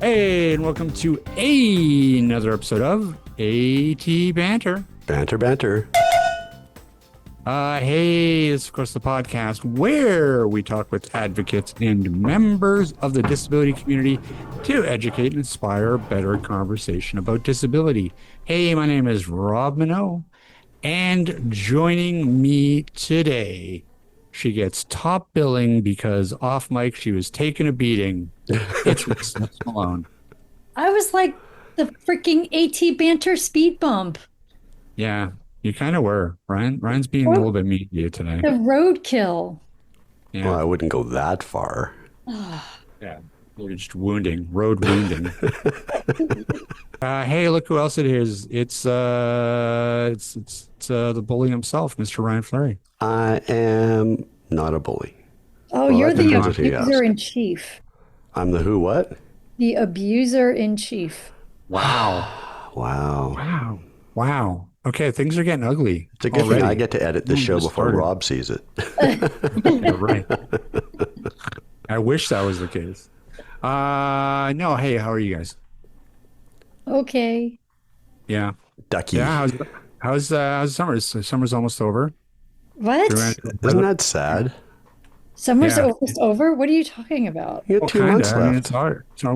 Hey, and welcome to another episode of AT Banter. Banter, banter. Hey, this is, of course, the podcast where we talk with advocates and members of the disability community to educate and inspire a better conversation about disability. Hey, my name is Rob Minot, and joining me today, she gets top billing because off mic she was taking a beating. It's Miss Malone. I was like the freaking AT Banter speed bump. Yeah, you kind of were. Ryan's being a little bit mean to you today. The roadkill. Yeah. Well, I wouldn't go that far. Yeah, you're just road wounding. Hey, look who else it is. It's the bully himself, Mr. Ryan Fleury. I am not a bully. Oh, Well, you're that the depends what you abuser ask. in chief. I'm the who, what? The abuser in chief. Wow. Wow. Wow. Okay, things are getting ugly. It's a good already. thing I get to edit the show just before started. Rob sees it. Yeah, right. I wish that was the case. No, hey, how are you guys? Okay. Yeah. Ducky. Yeah, how's summer? Summer's almost over. What? Isn't that sad? Summer's Yeah. almost over? What are you talking about? You got 2 months I mean, left.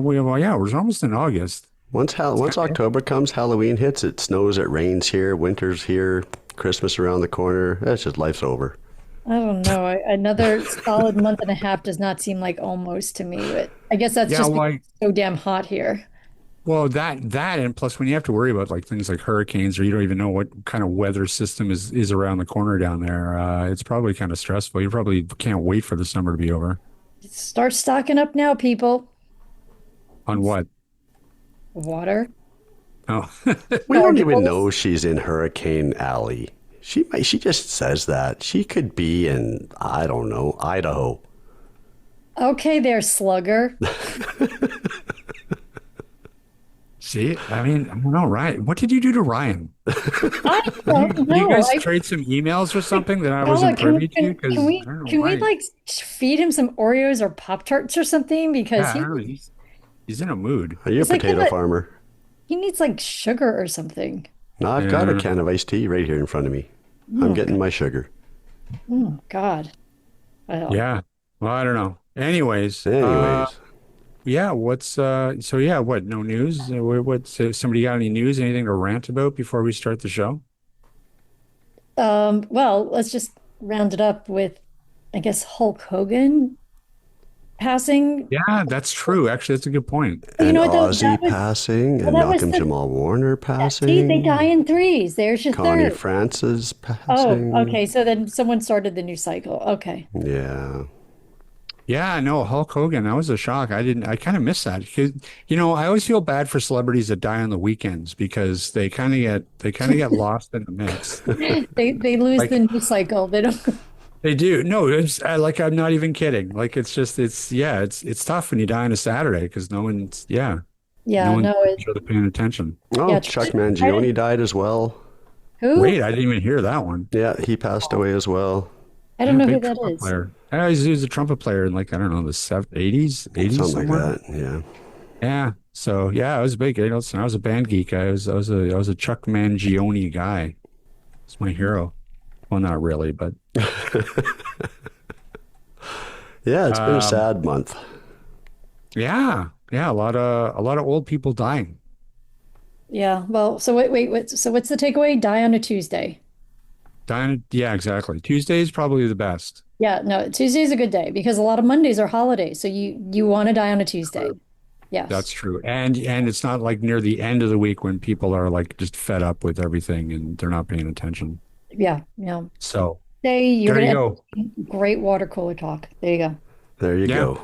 we're almost in August. Once October comes, Halloween hits, it snows, it rains here, winter's here, Christmas around the corner. That's just life's over. I don't know. Another solid month and a half does not seem like almost to me, but I guess that's Yeah, just well, because it's so damn hot here. Well, that and plus when you have to worry about like things like hurricanes or you don't even know what kind of weather system is around the corner down there, it's probably kind of stressful. You probably can't wait for the summer to be over. Start stocking up now, people. On what? Water. Oh, We don't even Well, know she's in Hurricane Alley. She just says that. She could be in, I don't know, Idaho. Okay there, slugger. see, I mean, I don't know, Ryan. What did you do to Ryan? I don't You know. guys trade some emails or something that I wasn't Paula, privy to? Because can we I don't know can we why. like feed him some Oreos or Pop Tarts or something? Because Yeah, I don't know. He's in a mood. Are you a It's like potato that- farmer? he needs like sugar or something. No, I've got a Yeah. can of iced tea right here in front of me. I'm getting my sugar. Oh God. Well, Yeah. Well, I don't know. Anyways, Anyways, yeah, what, no news? Somebody got any news, anything to rant about before we start the show? well, let's just round it up with, I guess, Hulk Hogan passing. Yeah, that's true. Actually, that's a good point. You and know what, though? Ozzy That was- passing, and that was Malcolm the- Jamal Warner See, passing. they die in threes. There's your Connie third. Francis Oh, passing. okay. So then someone started the new cycle. Okay. Yeah. Yeah, no, Hulk Hogan, that was a shock. I kind of missed that. 'Cause, I always feel bad for celebrities that die on the weekends because they kind of get lost in the mix. They lose Like- the new cycle. They don't. They do. No, I'm not even kidding. Like it's tough when you die on a Saturday because no one's Yeah. no No. one's really paying attention. Oh, Yeah, Chuck I Mangione didn't- died as well. Who? Wait, I didn't even hear that one. Yeah, he passed away as well. I don't know who Big that trumpet is. player. He was a trumpet player in like I don't know the 80s, Something somewhere. like that. Yeah. Yeah. So yeah, I was big. Listen, I was a band geek. I was a Chuck Mangione guy. It's my hero. Well, not really, but Yeah, it's been a sad month. yeah, a lot of old people dying. Yeah. Well, so wait. So what's the takeaway? Die on a Tuesday. Dying. Yeah, exactly. Tuesday is probably the best. Yeah. No, Tuesday is a good day because a lot of Mondays are holidays. So you want to die on a Tuesday. Yes. That's true. And it's not like near the end of the week when people are like just fed up with everything and they're not paying attention. Yeah. Yeah. So Say you're there you gonna go. great water cooler talk. There you go. There you Yeah. go.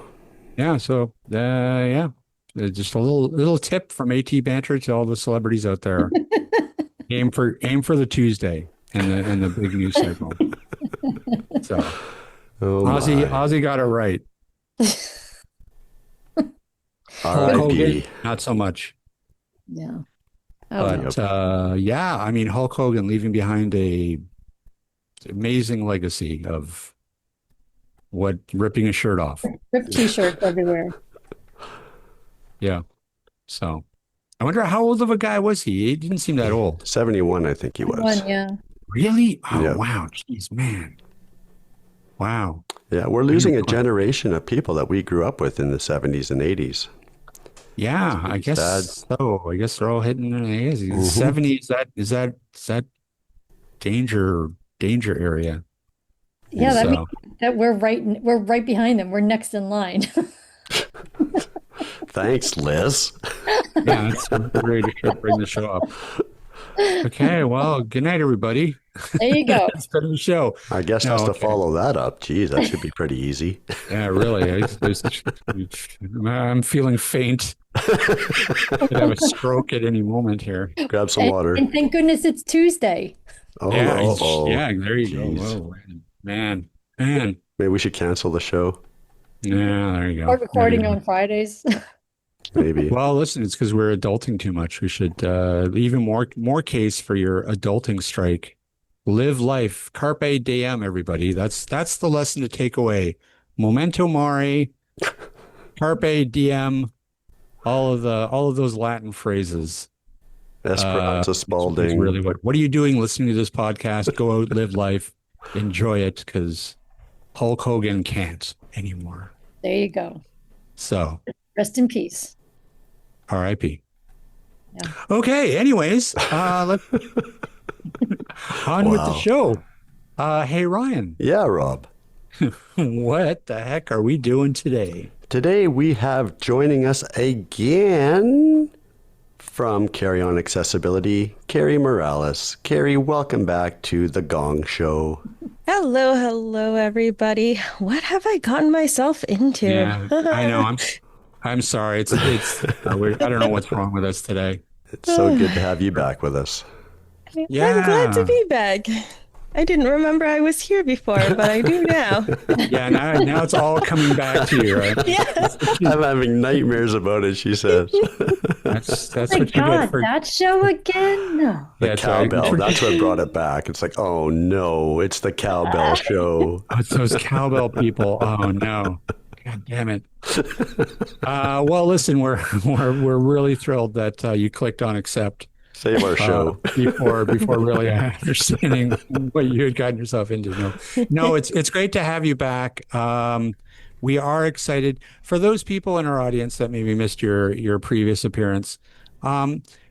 Yeah. So yeah. Just a little tip from AT Banter to all the celebrities out there. aim for the Tuesday and the big news cycle. So Oh Ozzy got it right. Hulk Hogan, R.I.P. not so much. Yeah. Oh, But yeah, I mean Hulk Hogan leaving behind a amazing legacy of ripping his shirt off. ripped t-shirts everywhere. Yeah. So I wonder how old of a guy was he? He didn't seem that old. 71, I think he was. One, yeah. Really? Oh, Yeah. wow. Jeez, man. Wow. Yeah, we're I losing a didn't- generation of people that we grew up with in the 70s and 80s. Yeah, I Pretty sad. guess so. I guess they're all hitting the Hmm. 70. Is that danger area? Yeah, that means So that we're right behind them. We're next in line. Thanks, Liz. yeah, I'm ready to bring the show up. Okay, well, good night, everybody. There you go. It's been the show. Our guest No, has to okay. follow that up. Geez, that should be pretty easy. Yeah, really. I'm feeling faint. Could have a stroke at any moment here. Grab some And, water. and thank goodness it's Tuesday. Oh, Yeah, oh, yeah, there you go. geez. Whoa, man, man. Maybe we should cancel the show. Yeah, there you We're go. There you recording go. on Fridays. Maybe. Well, listen, it's because we're adulting too much. We should even more case for your adulting strike. Live life, carpe diem, everybody. That's the lesson to take away. Memento mori, carpe diem, all of those Latin phrases. Esperanza Is Spalding. really what are you doing listening to this podcast? Go out, live life, enjoy it, because Hulk Hogan can't anymore. There you go. So, Rest in peace. R.I.P. Yeah. Okay. Anyways, let's on with the Wow. show. Hey Ryan, Yeah, Rob. what the heck are we doing today? Today we have joining us again from Carrie On Accessibility, Carrie Morales. Carrie, welcome back to The Gong Show. Hello, hello, everybody. What have I gotten myself into? Yeah, I know. I'm sorry. I don't know what's wrong with us today. It's so good to have you back with us. I'm glad to Yeah. be back. I didn't remember I was here before, but I do now. Yeah. Now it's all coming back to you, right? Yeah. I'm having nightmares about it, she says. That's Oh my what you get God, for that show again? No. The that's right. cowbell, that's what brought it back. It's like, oh no, it's the cowbell show. Oh, it's those cowbell people. Oh no. God damn it. Well, listen, we're really thrilled that you clicked on accept Save our show. before really understanding what you had gotten yourself into. No, it's great to have you back. We are excited for those people in our audience that maybe missed your previous appearance.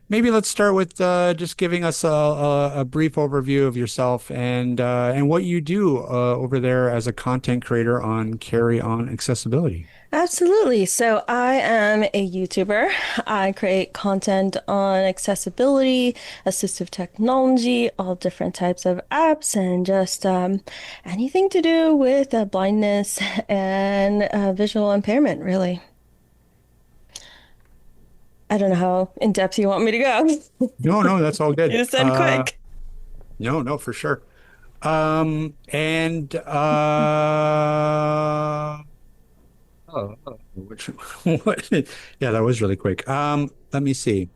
Maybe let's start with just giving us a brief overview of yourself and what you do over there as a content creator on Carrie On Accessibility. Absolutely. So I am a YouTuber. I create content on accessibility, assistive technology, all different types of apps, and just anything to do with blindness and visual impairment, really. I don't know how in depth you want me to go. No, that's all good. You said quick. No, for sure. And which what? Yeah, that was really quick. Let me see.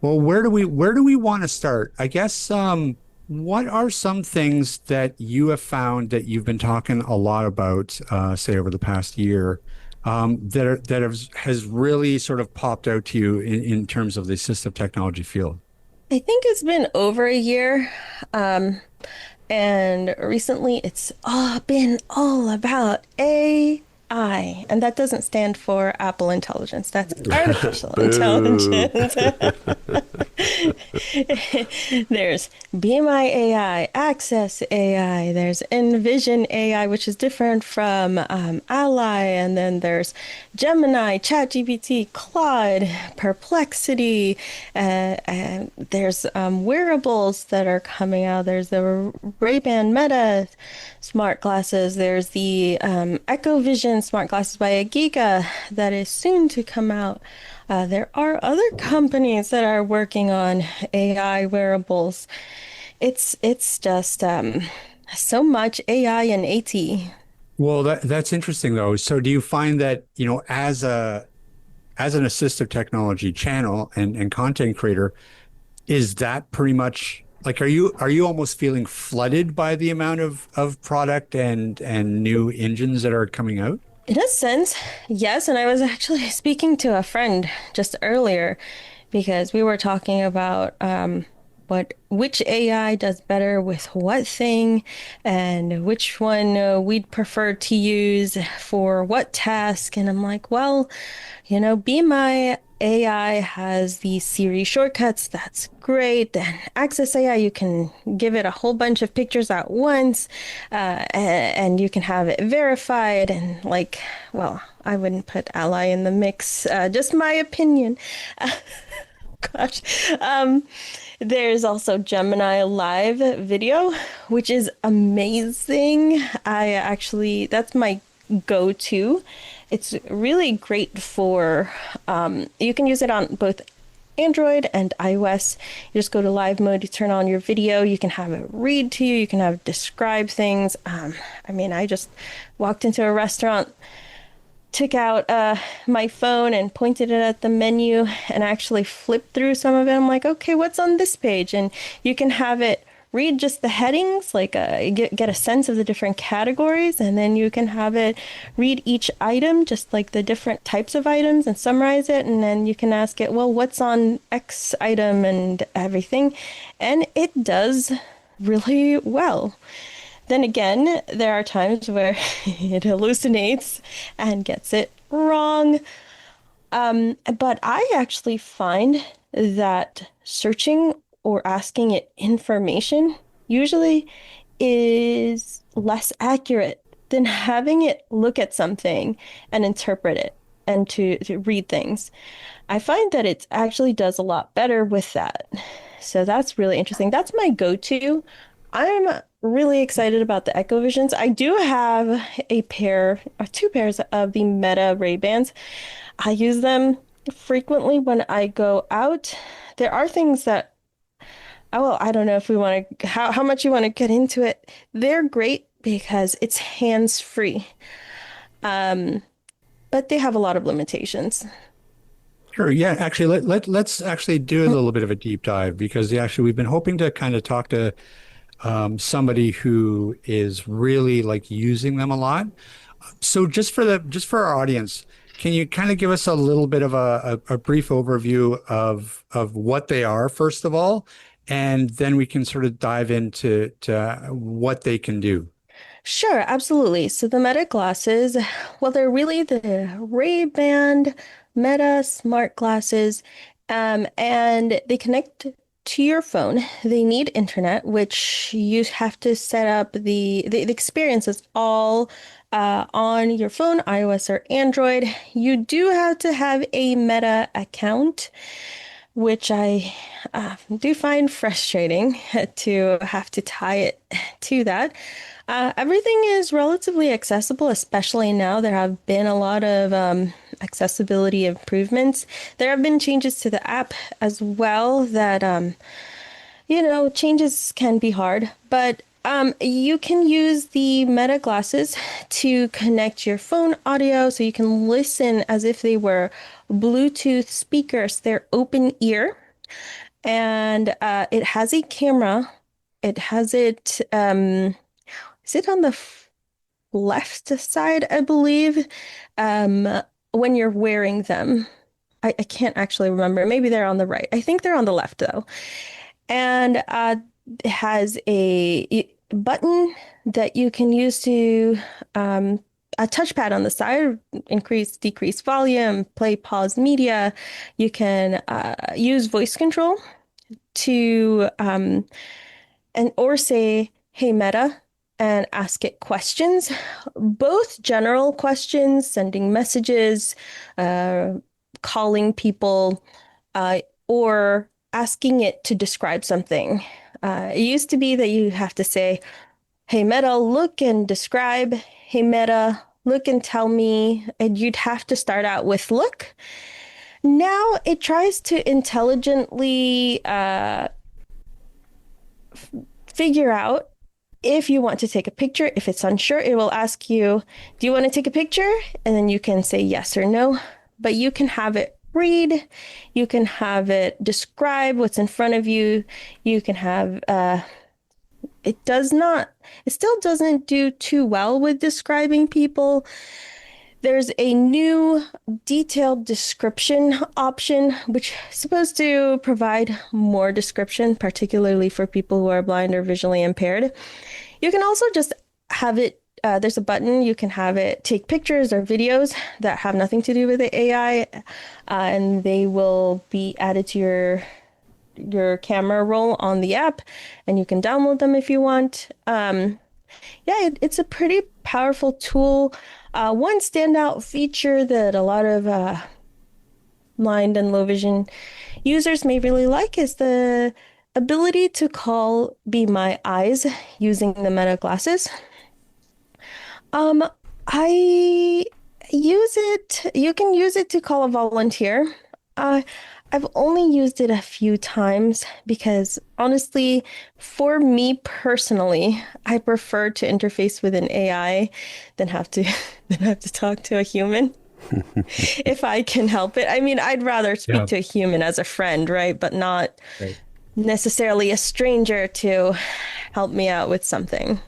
Well, where do we want to start? I guess what are some things that you have found that you've been talking a lot about, say over the past year, has really sort of popped out to you in terms of the assistive technology field? I think it's been over a year. And recently it's all been all about AI. And that doesn't stand for Apple Intelligence. That's artificial intelligence. There's Be My AI, Access AI, there's Envision AI, which is different from Ally, and then there's Gemini, ChatGPT, Claude, Perplexity, and there's wearables that are coming out. There's the Ray-Ban Meta smart glasses. There's the Echovision smart glasses by Agiga that is soon to come out. There are other companies that are working on AI wearables. It's just so much AI and AT. Well, that's interesting though. So do you find that, as an assistive technology channel and content creator, is that pretty much like are you almost feeling flooded by the amount of product and new engines that are coming out? In a sense, yes. And I was actually speaking to a friend just earlier because we were talking about which AI does better with what thing and which one we'd prefer to use for what task. And I'm like, well, Be My AI has these Siri shortcuts. That's great. And Access AI, you can give it a whole bunch of pictures at once, and you can have it verified. And well, I wouldn't put Ally in the mix. Just my opinion. Gosh. There's also Gemini Live video, which is amazing. That's my go-to. It's really great for, you can use it on both Android and iOS. You just go to live mode, you turn on your video, you can have it read to you, you can have it describe things. I just walked into a restaurant, took out my phone and pointed it at the menu and actually flipped through some of it. I'm like, okay, what's on this page? And you can have it read just the headings, get a sense of the different categories, and then you can have it read each item, just like the different types of items, and summarize it. And then you can ask it, well, what's on X item and everything. And it does really well. Then again, there are times where it hallucinates and gets it wrong. But I actually find that searching or asking it information usually is less accurate than having it look at something and interpret it and to read things. I find that it actually does a lot better with that. So that's really interesting. That's my go-to. I'm really excited about the Echovisions. I do have two pairs of the Meta Ray-Bans. I use them frequently when I go out. There are things that, well, I don't know if we want to, how much you want to get into it. They're great because it's hands-free. But they have a lot of limitations. Sure. Yeah. Actually, let's actually do a little bit of a deep dive because we've been hoping to kind of talk to somebody who is really like using them a lot. So just for our audience, can you kind of give us a little bit of a brief overview of what they are, first of all, and then we can sort of dive into what they can do. Sure, absolutely. So the Meta glasses, well, they're really the Ray-Ban Meta smart glasses, and they connect to your phone. They need internet, which you have to set up the experience is all on your phone, iOS or Android. You do have to have a Meta account, which I do find frustrating to have to tie it to that. Everything is relatively accessible, especially now. There have been a lot of accessibility improvements. There have been changes to the app as well that, changes can be hard, but you can use the Meta glasses to connect your phone audio so you can listen as if they were Bluetooth speakers. They're open ear, and it has a camera. It has it. Is it on the left side, I believe, when you're wearing them? I can't actually remember. Maybe they're on the right. I think they're on the left, though. And it has a button that you can use to a touchpad on the side, increase, decrease volume, play, pause media. You can use voice control to or say, "Hey Meta," and ask it questions, both general questions, sending messages, calling people, or asking it to describe something. It used to be that you have to say, "Hey Meta, look and describe." "Hey Meta, look and tell me." And you'd have to start out with look. Now it tries to intelligently figure out if you want to take a picture. If it's unsure, it will ask you, "Do you want to take a picture?" And then you can say yes or no. But you can have it read, you can have it describe what's in front of you. You can have it still doesn't do too well with describing people. There's a new detailed description option, which is supposed to provide more description, particularly for people who are blind or visually impaired. You can also just have it, there's a button, you can have it take pictures or videos that have nothing to do with the AI, and they will be added to your camera roll on the app, and you can download them if you want. It's a pretty powerful tool. One standout feature that a lot of blind and low vision users may really like is the ability to call Be My Eyes using the Meta glasses. I use it. You can use it to call a volunteer. I've only used it a few times because honestly, for me personally, I prefer to interface with an AI than have to talk to a human. If I can help it. I mean, I'd rather speak to a human as a friend, right? But not necessarily a stranger to help me out with something.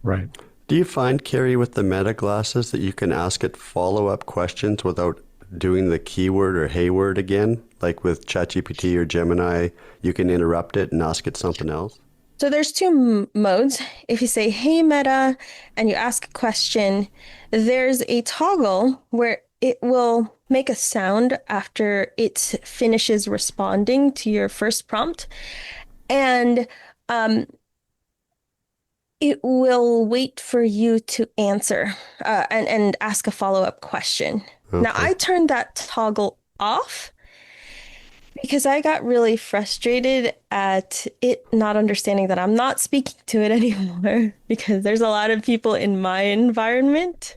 Right. Do you find, Carrie, with the Meta glasses that you can ask it follow-up questions without doing the keyword or hey word again? Like with ChatGPT or Gemini, you can interrupt it and ask it something else? So there's two modes. If you say, hey, Meta, and you ask a question, there's a toggle where it will make a sound after it finishes responding to your first prompt. And it will wait for you to answer and ask a follow-up question. Okay. Now, I turned that toggle off because I got really frustrated at it not understanding that I'm not speaking to it anymore, because there's a lot of people in my environment,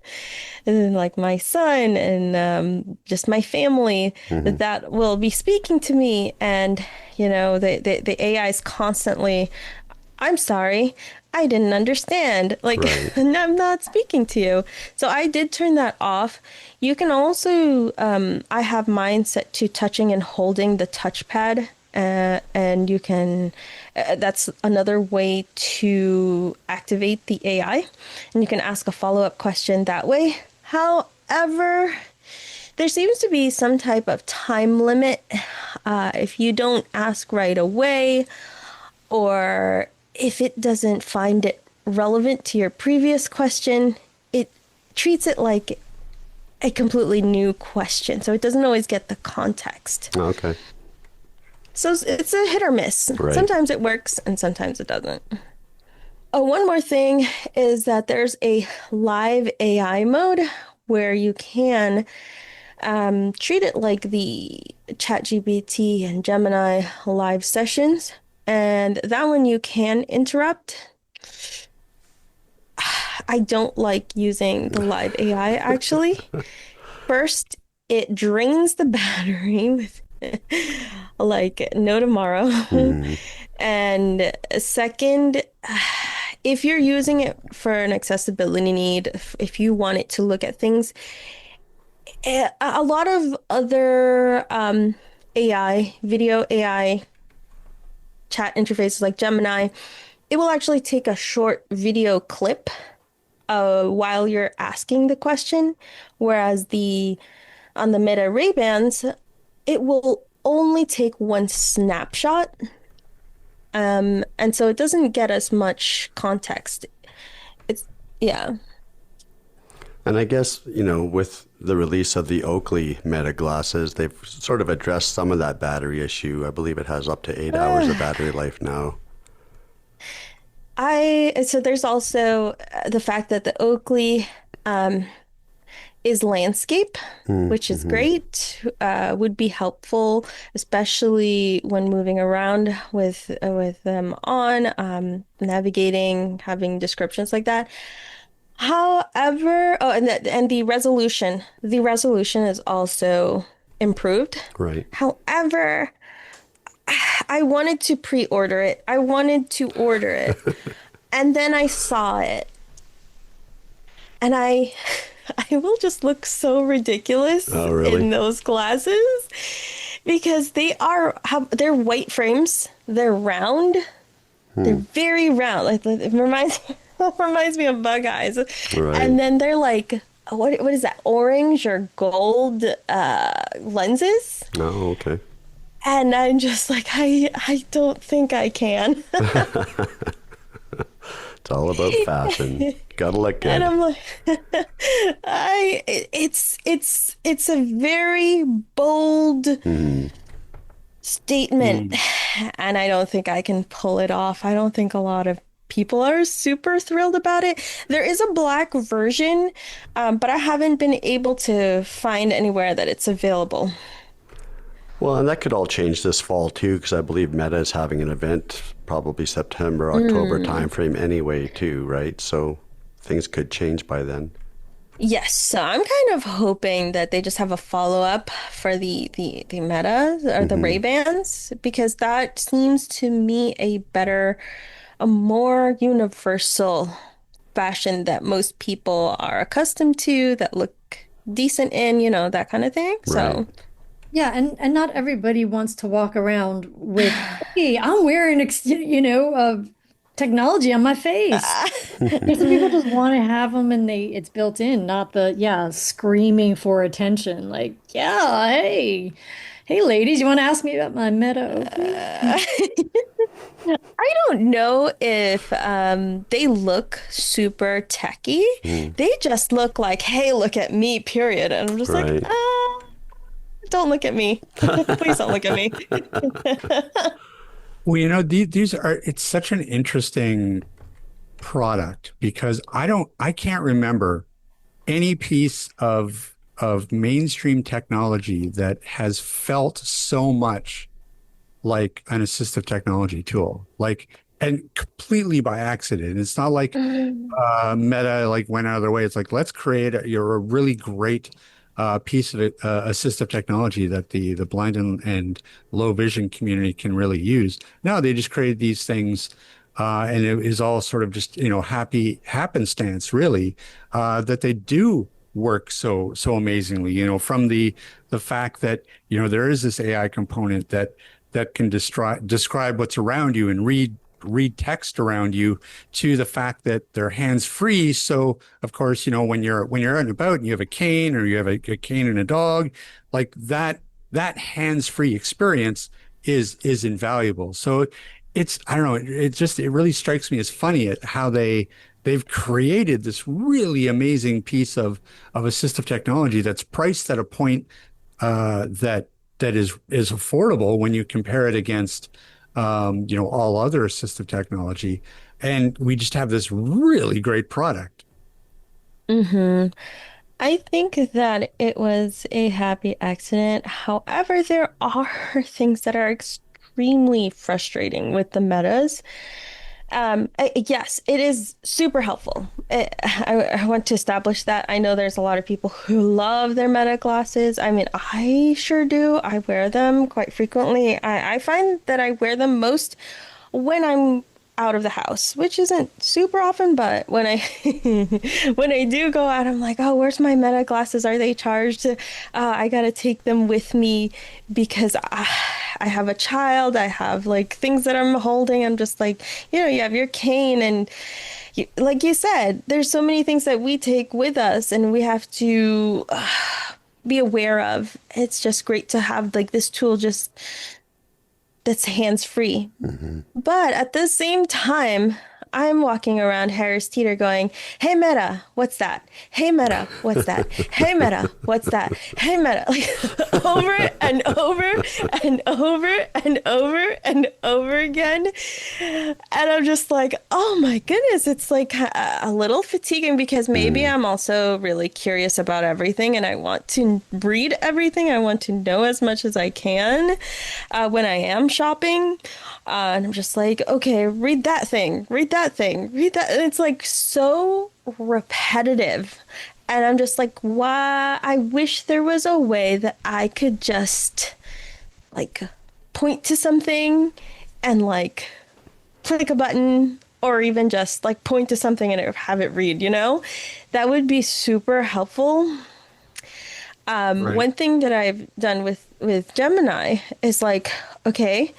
and like my son and just my family, that will be speaking to me. And, you know, the AI is constantly, I'm sorry, I didn't understand. Like, right. I'm not speaking to you. So I did turn that off. You can also, I have mine set to touching and holding the touchpad. And you can, that's another way to activate the AI. And you can ask a follow-up question that way. However, there seems to be some type of time limit. If you don't ask right away, or if it doesn't find it relevant to your previous question, it treats it like a completely new question. So it doesn't always get the context. Okay. So it's a hit or miss. Right. Sometimes it works and sometimes it doesn't. Oh, one more thing is that there's a live AI mode where you can treat it like the ChatGPT and Gemini live sessions. And that one you can interrupt. I don't like using the live AI, actually. First, it drains the battery with like no tomorrow. And second, if you're using it for an accessibility need, if you want it to look at things, a lot of other video AI chat interfaces like Gemini, it will actually take a short video clip while you're asking the question, whereas on the Meta Ray-Bans, it will only take one snapshot, and so it doesn't get as much context. And I guess, you know, with the release of the Oakley Meta glasses, they've sort of addressed some of that battery issue. I believe it has up to 8 hours of battery life now. So there's also the fact that the Oakley is landscape, which is great, would be helpful, especially when moving around with them on, navigating, having descriptions like that. However, and the resolution is also improved. Right. However, I wanted to pre-order it. I wanted to order it. And then I saw it. And I will just look so ridiculous in those glasses, because they're white frames. They're round. They're very round. Like, it reminds me of bug eyes. Right. And then they're like what is that, orange or gold lenses. Oh, okay. And I'm just like, I don't think I can. It's all about fashion. Gotta look And good. I'm like, it's a very bold statement, Mm. and I don't think I can pull it off. I don't think a lot of people are super thrilled about it. There is a black version, but I haven't been able to find anywhere that it's available. Well, and that could all change this fall too, because I believe Meta is having an event probably September, October timeframe anyway, too, right? So things could change by then. Yes, so I'm kind of hoping that they just have a follow-up for the Meta or the Ray-Bans, because that seems to me a more universal fashion that most people are accustomed to, that look decent in, that kind of thing. Right. So, Yeah, and not everybody wants to walk around with, hey, I'm wearing, technology on my face. Yeah, some people just want to have them and it's built in, not yeah, screaming for attention. Like, yeah, hey, ladies, you want to ask me about my Meta Oakley? I don't know if they look super techy. They just look like, hey, look at me, period. And I'm just like, Right. don't look at me. Please don't look at me. Well, these are, it's such an interesting product because I can't remember any piece of mainstream technology that has felt so much like an assistive technology tool, like, and completely by accident. It's not like Meta like went out of their way. It's like, let's create a really great piece of assistive technology that the blind and low vision community can really use. No, they just created these things, and it is all sort of just happy happenstance, really, that they do work so amazingly. From the fact that there is this AI component that can describe what's around you and read text around you, to the fact that they're hands free. So of course, when you're out and about and you have a cane, or you have a cane and a dog, like that hands free experience is invaluable. So I don't know, it really strikes me as funny at how they've created this really amazing piece of assistive technology that's priced at a point that is affordable when you compare it against all other assistive technology, and we just have this really great product. I think that it was a happy accident. However, there are things that are extremely frustrating with the metas. Yes, it is super helpful. I want to establish that. I know there's a lot of people who love their Meta glasses. I mean, I sure do. I wear them quite frequently. I find that I wear them most when I'm out of the house, which isn't super often, but when I when I do go out, I'm like, oh, where's my Meta glasses? Are they charged? I gotta take them with me because I have a child. I have like things that I'm holding. I'm just like, you have your cane, and like you said, there's so many things that we take with us and we have to be aware of. It's just great to have like this tool just that's hands-free. But at the same time, I'm walking around Harris Teeter going, hey Meta, what's that? Hey Meta, what's that? Hey Meta, what's that? Hey Meta, like over and over and over and over and over again. And I'm just like, oh my goodness, it's like a little fatiguing, because maybe I'm also really curious about everything and I want to read everything. I want to know as much as I can when I am shopping. And I'm just like, okay, read that thing, read that thing, read that. And it's like so repetitive. And I'm just like, why? I wish there was a way that I could just like point to something and like click a button, or even just like point to something and have it read, That would be super helpful. Right. One thing that I've done with Gemini is like, okay,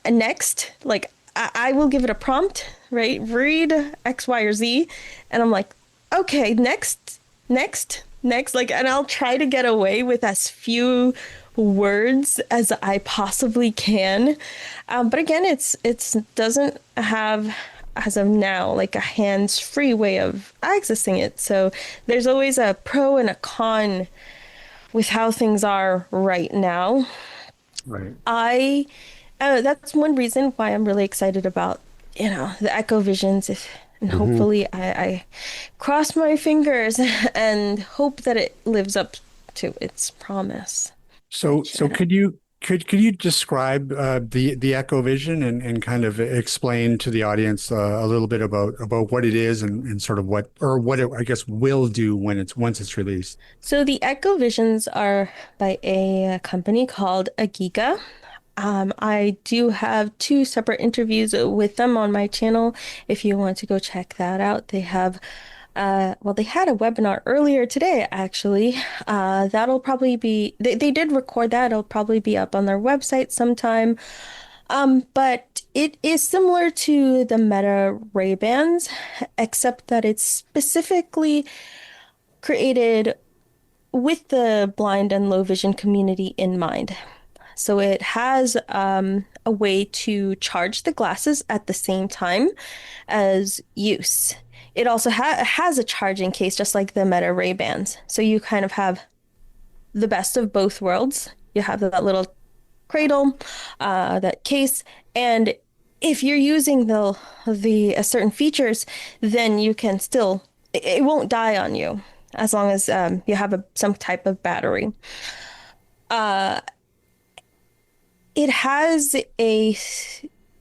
next, like I will give it a prompt, right? Read X, Y, or Z. And I'm like, okay, next, next, like, and I'll try to get away with as few words as I possibly can. But again, it's doesn't have, as of now, like a hands-free way of accessing it. So there's always a pro and a con with how things are right now. Right. I That's one reason why I'm really excited about, the Echovisions. And Hmm. hopefully I cross my fingers and hope that it lives up to its promise. So Sure. could you describe the Echovision and kind of explain to the audience a little bit about what it is and sort of what it, I guess, will do when it's once it's released. So the Echovisions are by a company called Agiga. I do have two separate interviews with them on my channel. If you want to go check that out, they have, well, they had a webinar earlier today, actually. That'll probably be, they did record that. It'll probably be up on their website sometime. But it is similar to the Meta Ray-Bans, except that it's specifically created with the blind and low vision community in mind. So it has a way to charge the glasses at the same time as use. It also has a charging case, just like the Meta Ray-Bans. So you kind of have the best of both worlds. You have that little cradle, that case, and if you're using the certain features, then you can still, it won't die on you as long as you have some type of battery. It has a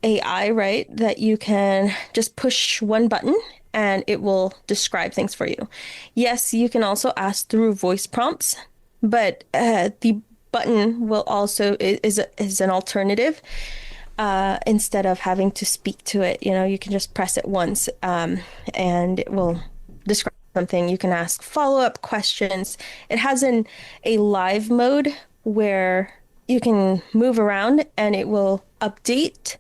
AI, right, that you can just push one button and it will describe things for you. Yes, you can also ask through voice prompts, but the button will also is an alternative. Instead of having to speak to it, you can just press it once, and it will describe something. You can ask follow-up questions. It has a live mode where you can move around and it will update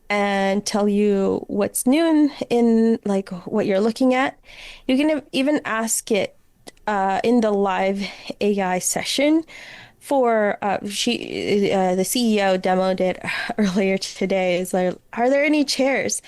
and tell you what's new in like what you're looking at. You can even ask it in the live AI session for the CEO demoed it earlier today. Is like, are there any chairs?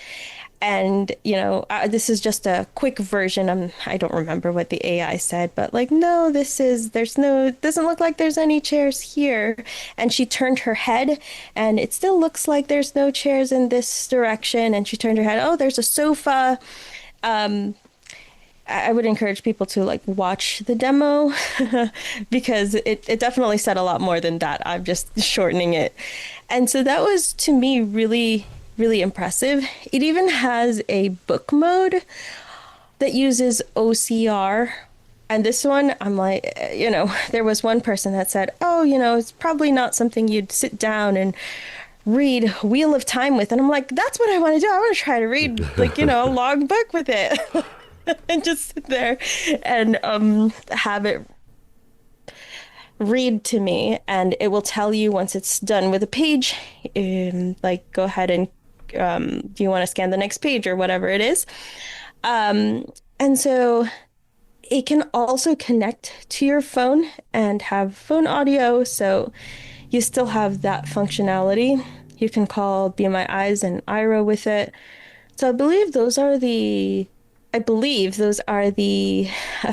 And this is just a quick version. I don't remember what the AI said, but like, no, there's no, it doesn't look like there's any chairs here. And she turned her head, and it still looks like there's no chairs in this direction. And she turned her head, oh, there's a sofa. I would encourage people to like watch the demo because it definitely said a lot more than that. I'm just shortening it. And so that was to me really, really impressive. It even has a book mode that uses OCR. And this one, I'm like, there was one person that said, oh, it's probably not something you'd sit down and read Wheel of Time with. And I'm like, that's what I want to do. I want to try to read like, a long book with it. And just sit there and have it read to me, and it will tell you once it's done with a page, like go ahead and do you want to scan the next page or whatever it is. And so it can also connect to your phone and have phone audio, so you still have that functionality. You can call Be My Eyes and Ira with it. So I believe those are the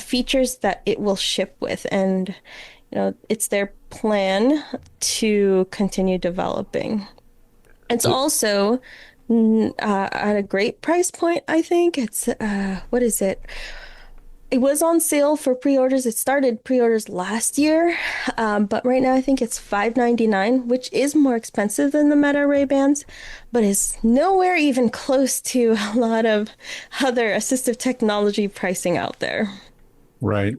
features that it will ship with, and it's their plan to continue developing. It's also at a great price point, I think. It's what is it? It was on sale for pre-orders. It started pre-orders last year, but right now I think it's $5.99, which is more expensive than the Meta Ray-Bans, but is nowhere even close to a lot of other assistive technology pricing out there. Right.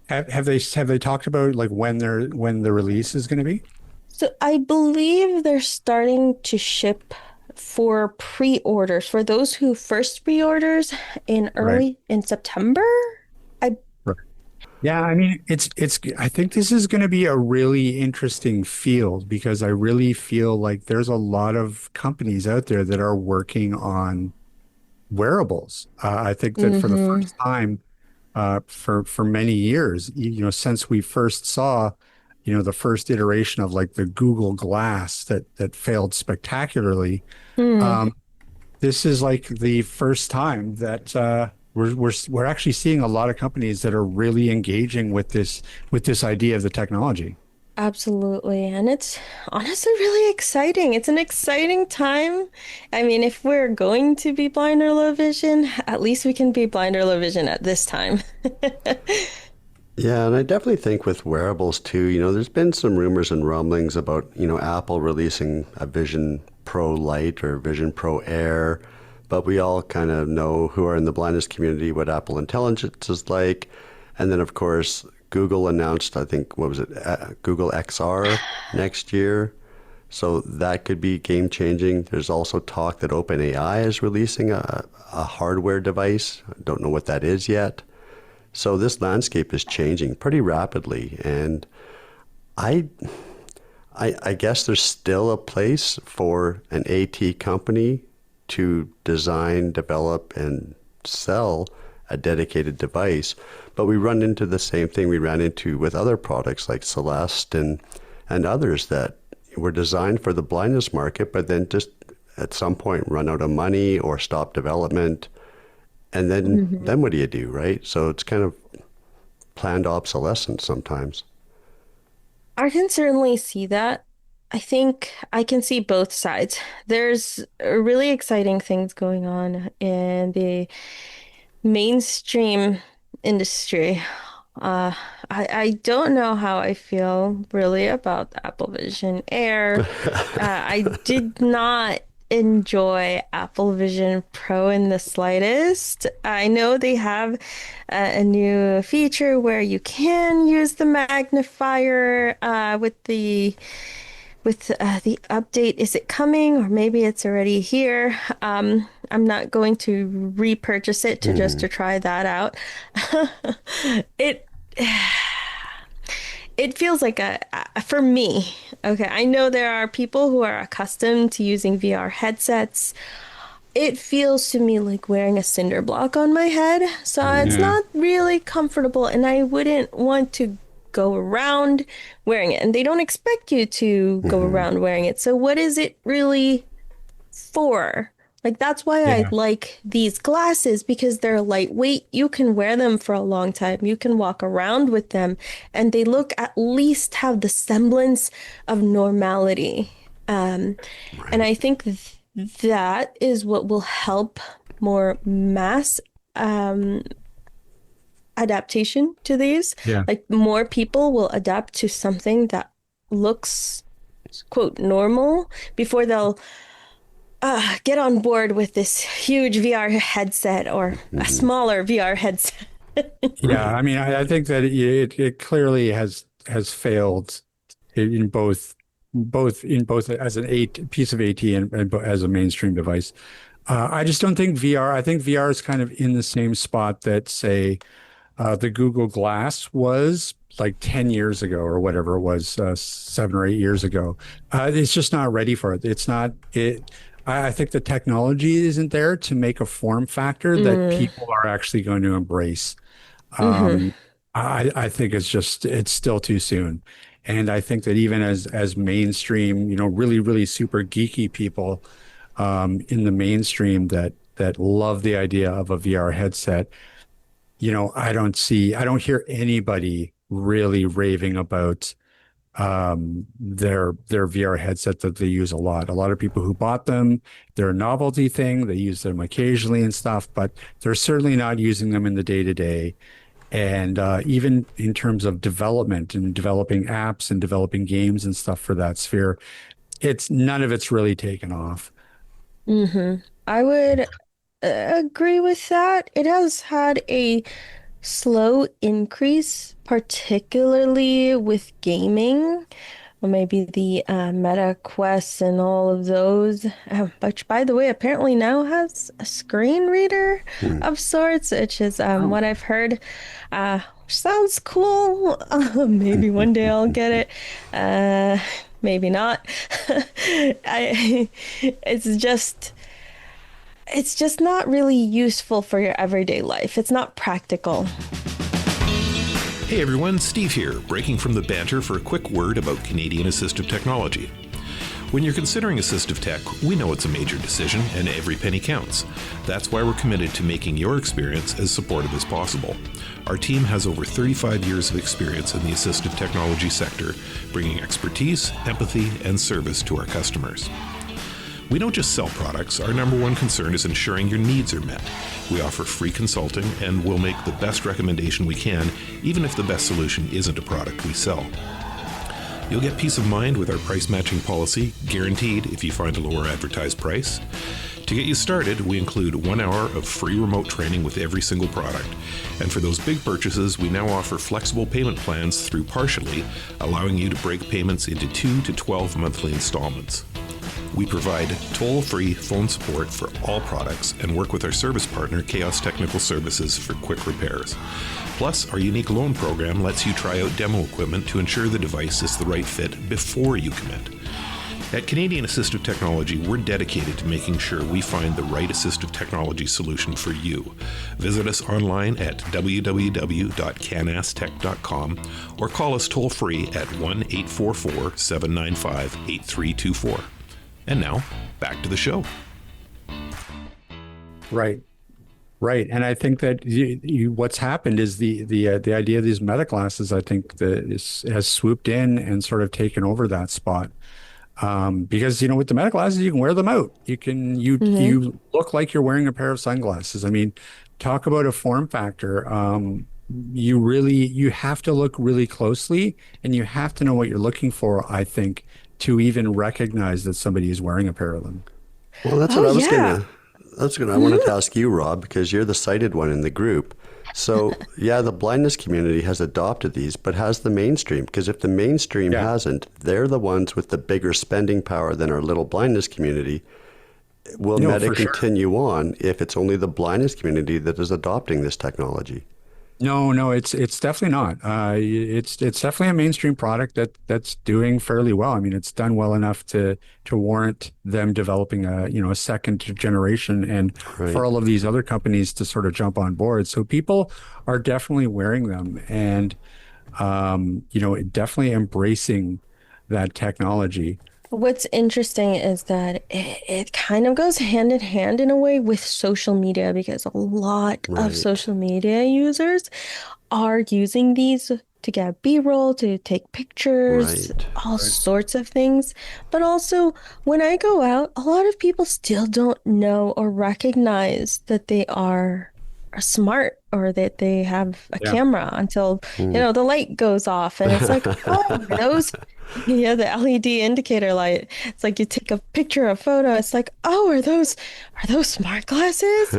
Have they talked about like when the release is going to be? So I believe they're starting to ship for pre-orders for those who first pre-orders Right. in September. I Right. Yeah, I mean, I think this is going to be a really interesting field because I really feel like there's a lot of companies out there that are working on wearables. I think that for the mm-hmm. first time, for many years. Since we first saw, the first iteration of like the Google Glass that failed spectacularly. Hmm. Um, this is like the first time that we're actually seeing a lot of companies that are really engaging with this idea of the technology. Absolutely. And it's honestly really exciting. It's an exciting time. I mean, if we're going to be blind or low vision, at least we can be blind or low vision at this time. Yeah, and I definitely think with wearables too, there's been some rumors and rumblings about, Apple releasing a Vision Pro Lite or Vision Pro Air, but we all kind of know who are in the blindness community what Apple Intelligence is like. And then, of course, Google announced, I think, what was it, Google XR next year. So that could be game changing. There's also talk that OpenAI is releasing a hardware device. I don't know what that is yet. So this landscape is changing pretty rapidly, and I, I guess there's still a place for an AT company to design, develop, and sell a dedicated device. But we run into the same thing we ran into with other products like Celeste and others that were designed for the blindness market, but then just at some point run out of money or stop development. And then what do you do, right? So it's kind of planned obsolescence sometimes. I can certainly see that. I think I can see both sides. There's really exciting things going on in the mainstream industry. Uh, I don't know how I feel really about the Apple Vision Air. I did not enjoy Apple Vision Pro in the slightest. I know they have a new feature where you can use the magnifier with the update. Is it coming or maybe it's already here? I'm not going to repurchase it to just Mhm. to try that out. It it feels like for me, okay, I know there are people who are accustomed to using VR headsets. It feels to me like wearing a cinder block on my head. So it's Yeah. not really comfortable, and I wouldn't want to go around wearing it. And they don't expect you to go Mhm. around wearing it. So what is it really for? Like, that's why I Yeah. like these glasses because they're lightweight. You can wear them for a long time. You can walk around with them, and they look at least have the semblance of normality. And Right. I think that is what will help more mass um, adaptation to these. Yeah. Like, more people will adapt to something that looks, quote, normal before they'll get on board with this huge VR headset or a Mhm. smaller VR headset. Yeah. I mean, I think that it clearly has failed in both as an eight piece of AT and as a mainstream device. I just don't think VR. I think VR is kind of in the same spot that, say, the Google Glass was like 10 years ago or whatever it was, 7 or 8 years ago. It's just not ready for it. It's not it. I think the technology isn't there to make a form factor that Mm, people are actually going to embrace. hmm Um, I think it's still too soon. And I think that even as mainstream, really, really super geeky people in the mainstream that love the idea of a VR headset, I don't hear anybody really raving about their VR headset that they use a lot. A lot of people who bought them, they're a novelty thing. They use them occasionally and stuff, but they're certainly not using them in the day to day. And even in terms of development and developing apps and developing games and stuff for that sphere, it's none of it's really taken off. hmm I would agree with that. It has had a slow increase, particularly with gaming, or maybe the Meta Quest and all of those, which, by the way, apparently now has a screen reader Mhm. of sorts, which is Oh, what I've heard. Sounds cool. Maybe one day I'll get it. Maybe not. I, it's just. It's just not really useful for your everyday life. It's not practical. Hey everyone, Steve here, breaking from the banter for a quick word about Canadian assistive technology. When you're considering assistive tech, we know it's a major decision and every penny counts. That's why we're committed to making your experience as supportive as possible. Our team has over 35 years of experience in the assistive technology sector, bringing expertise, empathy, and service to our customers. We don't just sell products. Our number one concern is ensuring your needs are met. We offer free consulting and will make the best recommendation we can, even if the best solution isn't a product we sell. You'll get peace of mind with our price matching policy, guaranteed if you find a lower advertised price. To get you started, we include 1 hour of free remote training with every single product. And for those big purchases, we now offer flexible payment plans through Partially, allowing you to break payments into 2 to 12 monthly installments. We provide toll-free phone support for all products and work with our service partner, Chaos Technical Services, for quick repairs. Plus, our unique loan program lets you try out demo equipment to ensure the device is the right fit before you commit. At Canadian Assistive Technology, we're dedicated to making sure we find the right assistive technology solution for you. Visit us online at www.canastech.com or call us toll-free at 1-844-795-8324. And now, back to the show. Right. And I think that what's happened is the idea of these meta glasses, I think, has swooped in and sort of taken over that spot. Because, with the meta glasses, you can wear them out. You look like you're wearing a pair of sunglasses. I mean, talk about a form factor. You have to look really closely, and you have to know what you're looking for, I think, to even recognize that somebody is wearing a pair of them. Well, that's what I wanted to ask you, Rob, because you're the sighted one in the group. So, yeah, the blindness community has adopted these, but has the mainstream? Because if the mainstream hasn't, they're the ones with the bigger spending power than our little blindness community. Will Meta continue on if it's only the blindness community that is adopting this technology? No, it's definitely not. It's definitely a mainstream product that's doing fairly well. I mean, it's done well enough to warrant them developing a second generation, and for all of these other companies to sort of jump on board. So people are definitely wearing them, and definitely embracing that technology. What's interesting is that it kind of goes hand in hand in a way with social media, because a lot of social media users are using these to get B-roll, to take pictures, all sorts of things. But also, when I go out, a lot of people still don't know or recognize that they are smart or that they have a camera until the light goes off, and it's like, oh, the LED indicator light. It's like you take a picture, a photo. It's like, oh, are those smart glasses?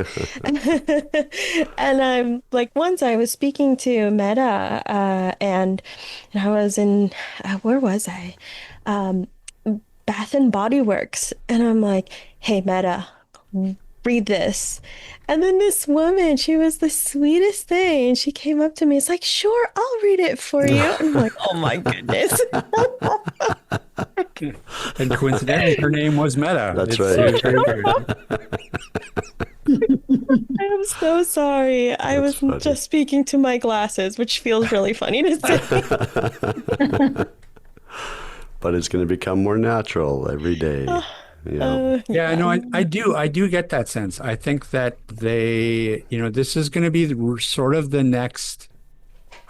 And I'm like, once I was speaking to Meta, and I was in where was I? Bath and Body Works, and I'm like, hey, Meta, read this. And then this woman, she was the sweetest thing, and she came up to me. It's like, sure, I'll read it for you. I'm like, oh my goodness. And coincidentally, her name was Meta. That's right. I'm so sorry. I was just speaking to my glasses, which feels really funny to say. But it's going to become more natural every day. I do get that sense. I think that this is going to be sort of the next,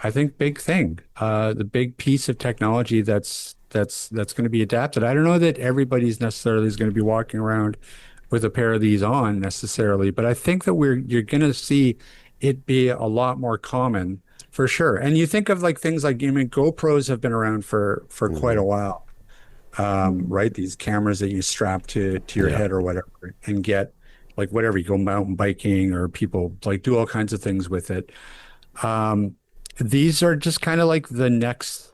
I think, big thing, the big piece of technology that's going to be adapted. I don't know that everybody's necessarily is going to be walking around with a pair of these on necessarily, but I think that you're going to see it be a lot more common for sure. And you think of things like, GoPros have been around for quite a while. Right? These cameras that you strap to your head or whatever, and get whatever, you go mountain biking, or people do all kinds of things with it. These are just kind of like the next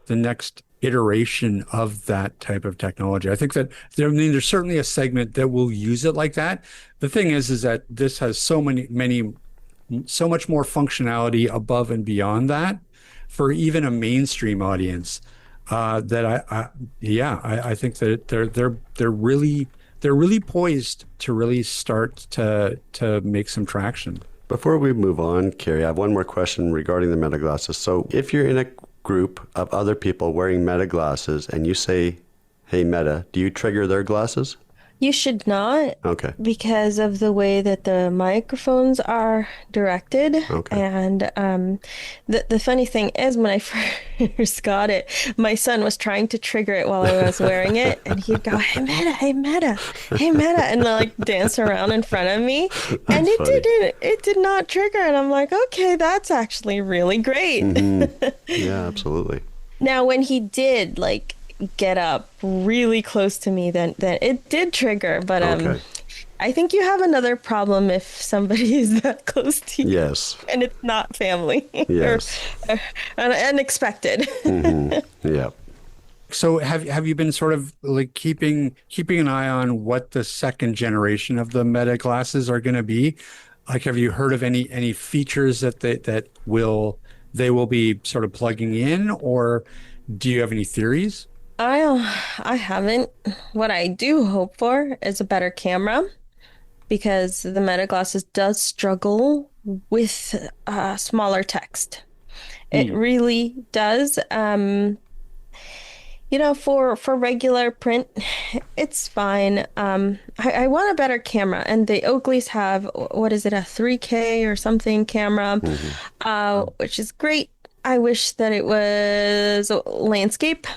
iteration of that type of technology. I think that there's certainly a segment that will use it like that. The thing is that this has so much more functionality above and beyond that for even a mainstream audience. That I think that they're really poised to really start to make some traction. Before we move on, Carrie, I have one more question regarding the meta glasses. So if you're in a group of other people wearing meta glasses and you say, hey, Meta, do you trigger their glasses? You should not, Okay. because of the way that the microphones are directed. Okay. And the funny thing is, when I first got it, my son was trying to trigger it while I was wearing it, and he'd go, "Hey Meta, hey Meta, hey Meta," and like dance around in front of me, and it funny. it did not trigger, and I'm like, okay, that's actually really great. Yeah, absolutely. Now, when he did like get up really close to me, then it did trigger. But Okay. I think you have another problem if somebody is that close to you. Yes. And it's not family. Yes. or unexpected. Yeah. So have you been sort of like keeping an eye on what the second generation of the Meta glasses are going to be? Like, have you heard of any features that they will be sort of plugging in, or do you have any theories? I haven't. What I do hope for is a better camera, because the Meta glasses does struggle with smaller text. It really does. For regular print, it's fine. I want a better camera, and the Oakleys have, what is it, a 3K or something camera, which is great. I wish that it was landscape.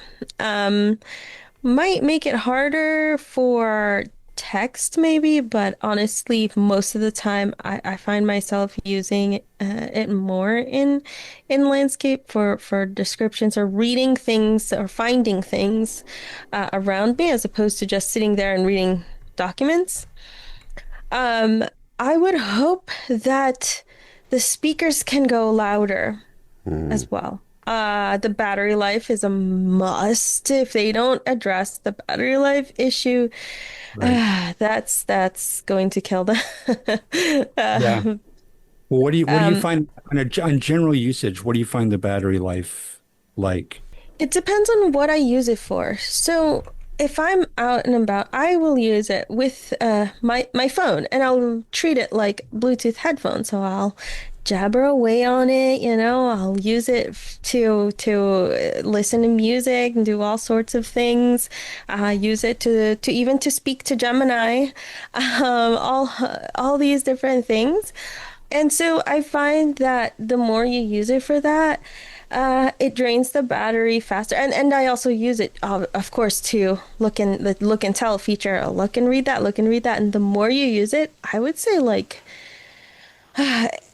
Might make it harder for text maybe, but honestly, most of the time I find myself using it more in landscape for descriptions or reading things or finding things around me, as opposed to just sitting there and reading documents. I would hope that the speakers can go louder as well. The battery life is a must. If they don't address the battery life issue, that's going to kill them. Yeah. Well, what do you find on general usage? What do you find the battery life like? It depends on what I use it for. So if I'm out and about, I will use it with my phone, and I'll treat it like Bluetooth headphones. So I'll jabber away on it, I'll use it to listen to music and do all sorts of things. Use it to even to speak to Gemini, all these different things. And so I find that the more you use it for that, it drains the battery faster. And I also use it, of course, to look and tell feature. I'll look and read that. And the more you use it, I would say, like,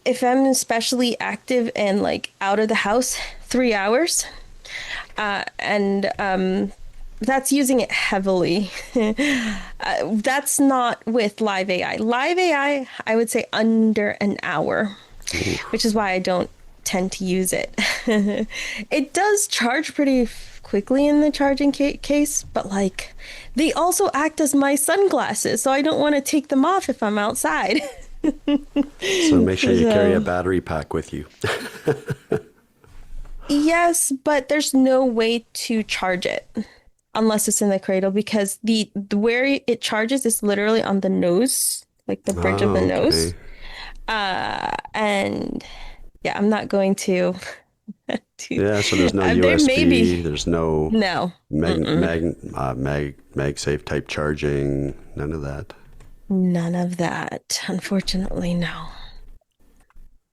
if I'm especially active and like out of the house, 3 hours, and that's using it heavily. That's not with live AI. Live AI, I would say under an hour, which is why I don't tend to use it. It does charge pretty quickly in the charging case, but like, they also act as my sunglasses, so I don't want to take them off if I'm outside. So make sure you carry a battery pack with you. Yes, but there's no way to charge it unless it's in the cradle, because the where it charges is literally on the nose, like the bridge of the nose. And yeah, I'm not going to. Yeah, so there's no USB, there's no MagSafe type charging, none of that. None of that, unfortunately, no.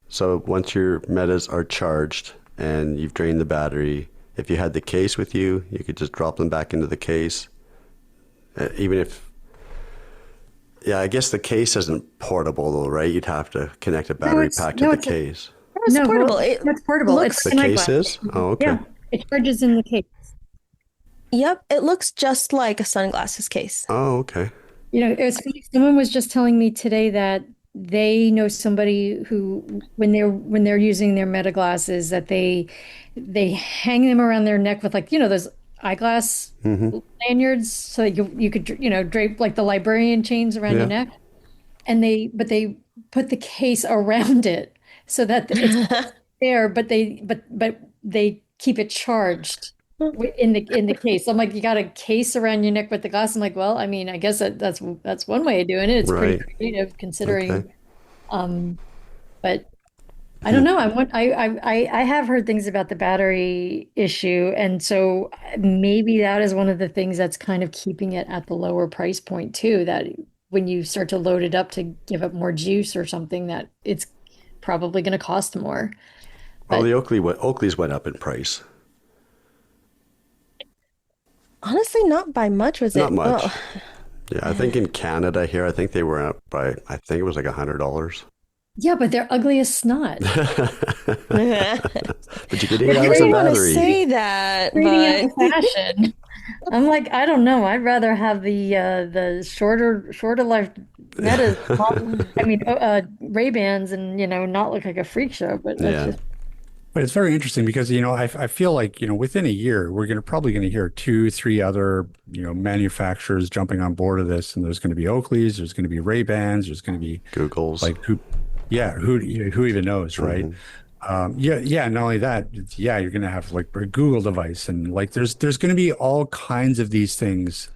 So once your Metas are charged and you've drained the battery, if you had the case with you, you could just drop them back into the case. Even if, yeah, I guess the case isn't portable though, right? You'd have to connect a battery pack to the case. It's portable. It's portable. It's The case is? Oh, okay. Yeah, it charges in the case. Yep, it looks just like a sunglasses case. Oh, okay. It was funny. Someone was just telling me today that they know somebody who, when they're using their Meta glasses, that they hang them around their neck with, like, those eyeglass lanyards, so that you could drape like the librarian chains around your neck, and they put the case around it so that it's there, but they keep it charged in the case. I'm like, you got a case around your neck with the glass. I'm like, well, I mean, I guess that's one way of doing it. It's pretty creative considering But I don't know. I have heard things about the battery issue, and so maybe that is one of the things that's kind of keeping it at the lower price point too. That when you start to load it up to give up more juice or something, that it's probably going to cost more. Well, But the Oakleys went up in price. Honestly, not by much, was Not it? Well, much. Yeah, I think in Canada here, I think they were up by, I think it was like $100. yeah, but they're ugly as snot. But you get They're 8 hours of I trading, want to battery. say that, trading up but the fashion. I'm like, I don't know. I'd rather have the shorter life metas. I mean, Ray-Bans, and not look like a freak show. But that's Yeah. just But it's very interesting because, I feel like, within a year, we're probably going to hear two, three other, manufacturers jumping on board of this. And there's going to be Oakleys, there's going to be Ray-Bans, there's going to be Google's. like who even knows, right? Yeah. Not only that, you're going to have like a Google device, and like there's going to be all kinds of these things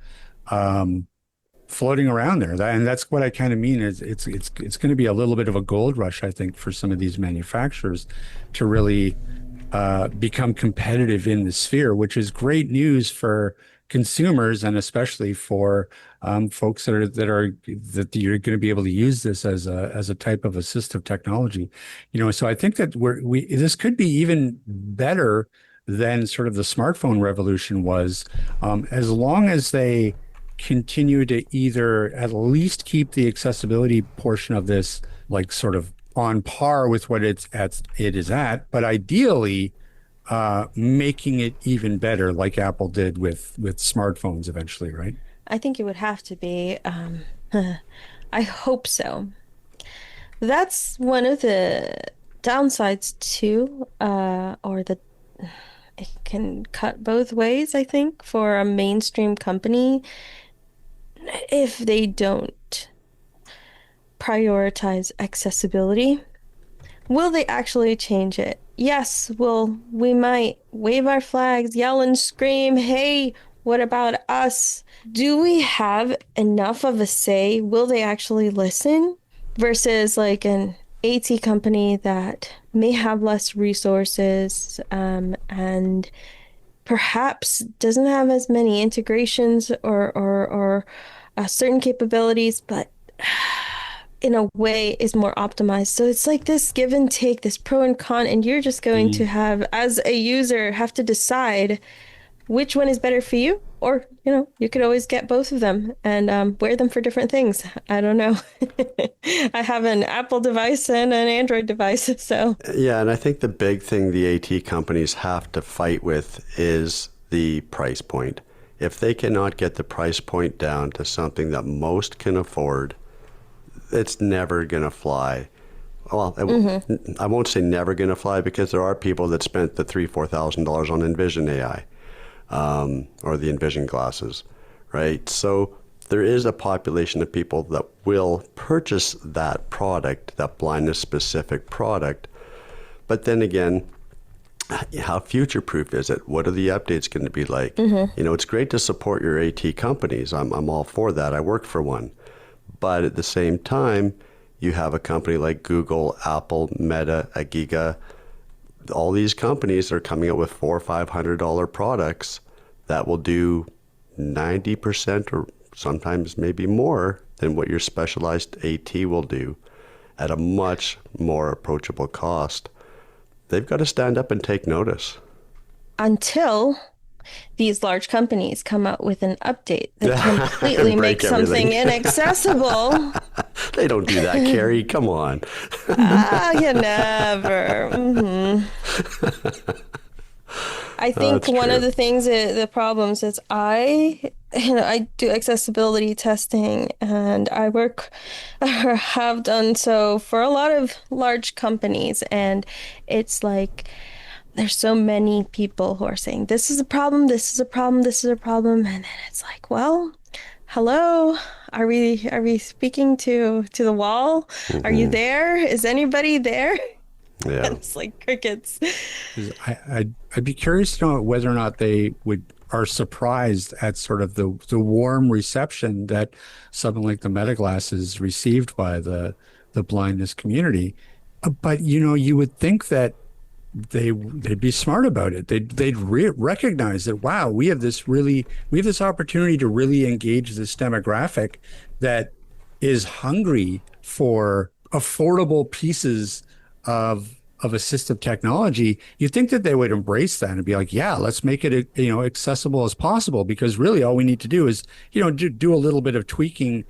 floating around there. And that's what I kind of mean is it's going to be a little bit of a gold rush, I think, for some of these manufacturers to really become competitive in the sphere, which is great news for consumers and especially for folks that you're going to be able to use this as a type of assistive technology. So I think that we this could be even better than sort of the smartphone revolution was, as long as they continue to either at least keep the accessibility portion of this like sort of on par with what it is at, but ideally making it even better, like Apple did with smartphones eventually, right? I think it would have to be. I hope so. That's one of the downsides too, or the it can cut both ways, I think, for a mainstream company if they don't prioritize accessibility. Will they actually change it? Yes, we might wave our flags, yell and scream, hey, what about us? Do we have enough of a say? Will they actually listen? Versus like an AT company that may have less resources, and perhaps doesn't have as many integrations or certain capabilities, but in a way is more optimized. So it's like this give and take, this pro and con, and you're just going to have, as a user, have to decide which one is better for you. Or, you could always get both of them and wear them for different things. I don't know. I have an Apple device and an Android device, so. Yeah, and I think the big thing the AT companies have to fight with is the price point. If they cannot get the price point down to something that most can afford, it's never going to fly. Well, I won't say never going to fly, because there are people that spent the $3,000-$4,000 on Envision AI, or the Envision glasses, right? So there is a population of people that will purchase that product, that blindness-specific product. But then again, how future-proof is it? What are the updates going to be like? It's great to support your AT companies. I'm all for that. I work for one. But at the same time, you have a company like Google, Apple, Meta, Agiga. All these companies are coming out with $400 or $500 products that will do 90% or sometimes maybe more than what your specialized AT will do at a much more approachable cost. They've got to stand up and take notice. Until these large companies come out with an update that completely Break makes something everything. inaccessible. They don't do that, Carrie. Come on. You never. I think That's one true. of the things, the problems is I do accessibility testing, and I work or have done so for a lot of large companies, and it's like there's so many people who are saying this is a problem, this is a problem, this is a problem, and then it's like, well, hello, are we speaking to the wall? Are you there? Is anybody there? Yeah. It's like crickets. 'Cause I'd be curious to know whether or not they are surprised at sort of the warm reception that something like the Meta glasses received by the blindness community. But you would think that they'd be smart about it. They'd recognize that, wow, we have this opportunity to really engage this demographic that is hungry for affordable pieces of assistive technology. You'd think that they would embrace that and be like, yeah, let's make it accessible as possible, because really all we need to do is do a little bit of tweaking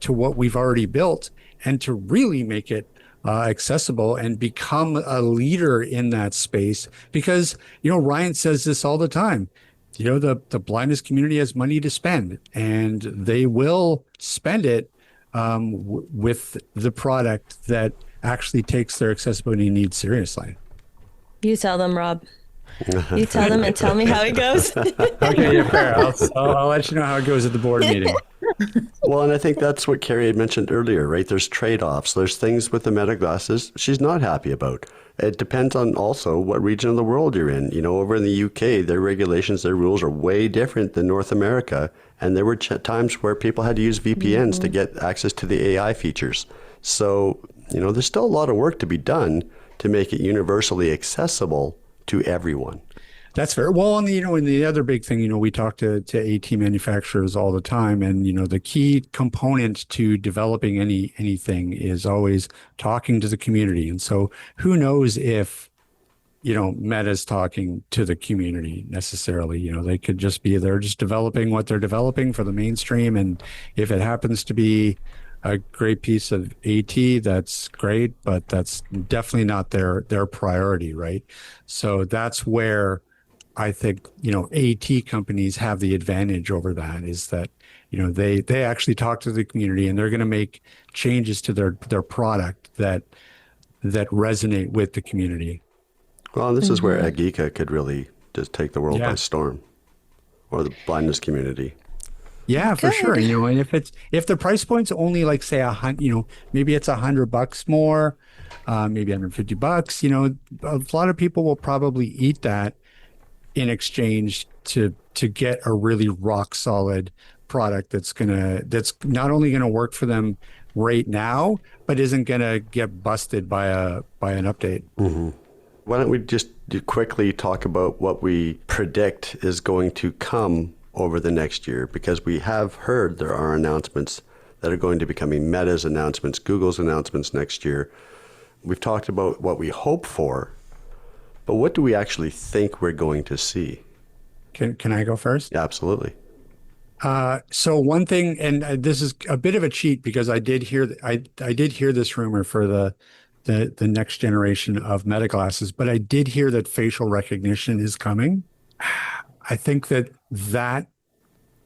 to what we've already built and to really make it accessible and become a leader in that space. Because, Ryan says this all the time. The blindness community has money to spend, and they will spend it with the product that actually takes their accessibility needs seriously. You tell them, Rob. You tell them and tell me how it goes. Okay, yeah, fair. I'll let you know how it goes at the board meeting. Well, and I think that's what Carrie had mentioned earlier, right? There's trade-offs. There's things with the meta glasses she's not happy about. It depends on also what region of the world you're in. Over in the UK, their regulations, their rules are way different than North America. And there were times where people had to use VPNs to get access to the AI features. So, there's still a lot of work to be done to make it universally accessible to everyone. That's fair. Well, and the other big thing, we talk to AT manufacturers all the time, and the key component to developing anything is always talking to the community. And so, who knows if Meta's talking to the community necessarily? They could just be they're just developing what they're developing for the mainstream, and if it happens to be a great piece of AT, that's great, but that's definitely not their priority, right? So that's where I think, AT companies have the advantage over that, is that, they actually talk to the community, and they're going to make changes to their product that resonate with the community. Well, and this is where Agiga could really just take the world by storm, or the blindness community. Yeah, for sure. And if the price point's only like, say, maybe it's $100 more, maybe $150, a lot of people will probably eat that in exchange to get a really rock solid product that's not only gonna work for them right now, but isn't gonna get busted by an update. Mm-hmm. Why don't we just quickly talk about what we predict is going to come over the next year, because we have heard there are announcements that are going to be coming, Meta's announcements, Google's announcements next year. We've talked about what we hope for, but what do we actually think we're going to see? Can I go first? Absolutely. So one thing, and this is a bit of a cheat, because I did hear this rumor for the next generation of Meta glasses, but I did hear that facial recognition is coming. I think that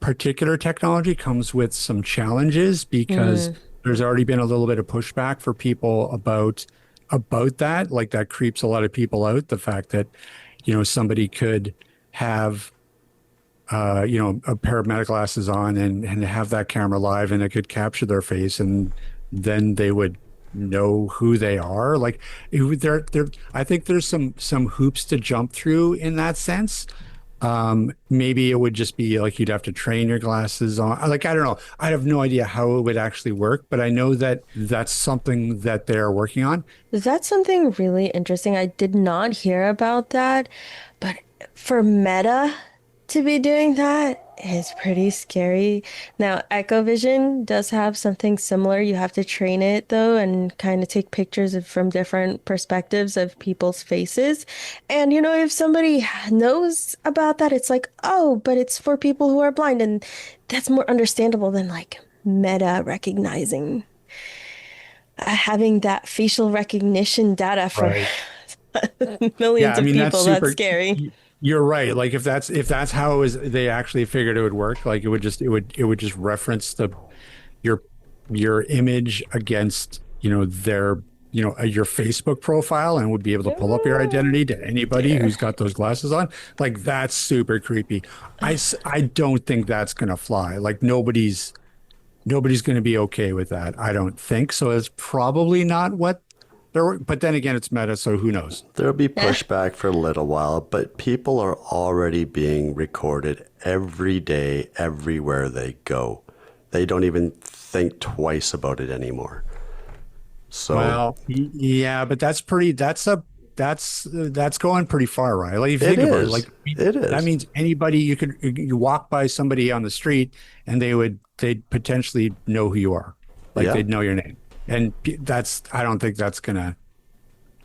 particular technology comes with some challenges, because there's already been a little bit of pushback for people about that. Like, that creeps a lot of people out. The fact that, somebody could have, a pair of Meta glasses on and have that camera live, and it could capture their face, and then they would know who they are. Like, I think there's some hoops to jump through in that sense. Maybe it would just be like you'd have to train your glasses on. Like, I don't know. I have no idea how it would actually work, but I know that that's something that they're working on. That's something really interesting. I did not hear about that, but for Meta to be doing that is pretty scary. Now, Echovision does have something similar. You have to train it, though, and kind of take pictures from different perspectives of people's faces. And, if somebody knows about that, it's like, oh, but it's for people who are blind. And that's more understandable than, like, Meta recognizing, having that facial recognition data for millions of people. That's scary. You're right. Like, if that's how they actually figured it would work, like, it would just reference your image against, their, your Facebook profile, and would be able to pull up your identity to anybody who's got those glasses on. Like, that's super creepy. I don't think that's going to fly. Like, nobody's going to be okay with that. I don't think so. It's probably not what. But then again, it's Meta, so who knows? There'll be pushback for a little while, but people are already being recorded every day, everywhere they go. They don't even think twice about it anymore. So yeah, but that's pretty. That's going pretty far, right? Like if you it think about it, is. like It that is. means anybody you walk by somebody on the street and they'd potentially know who you are, like Yeah. they'd know your name, and that's I don't think that's gonna.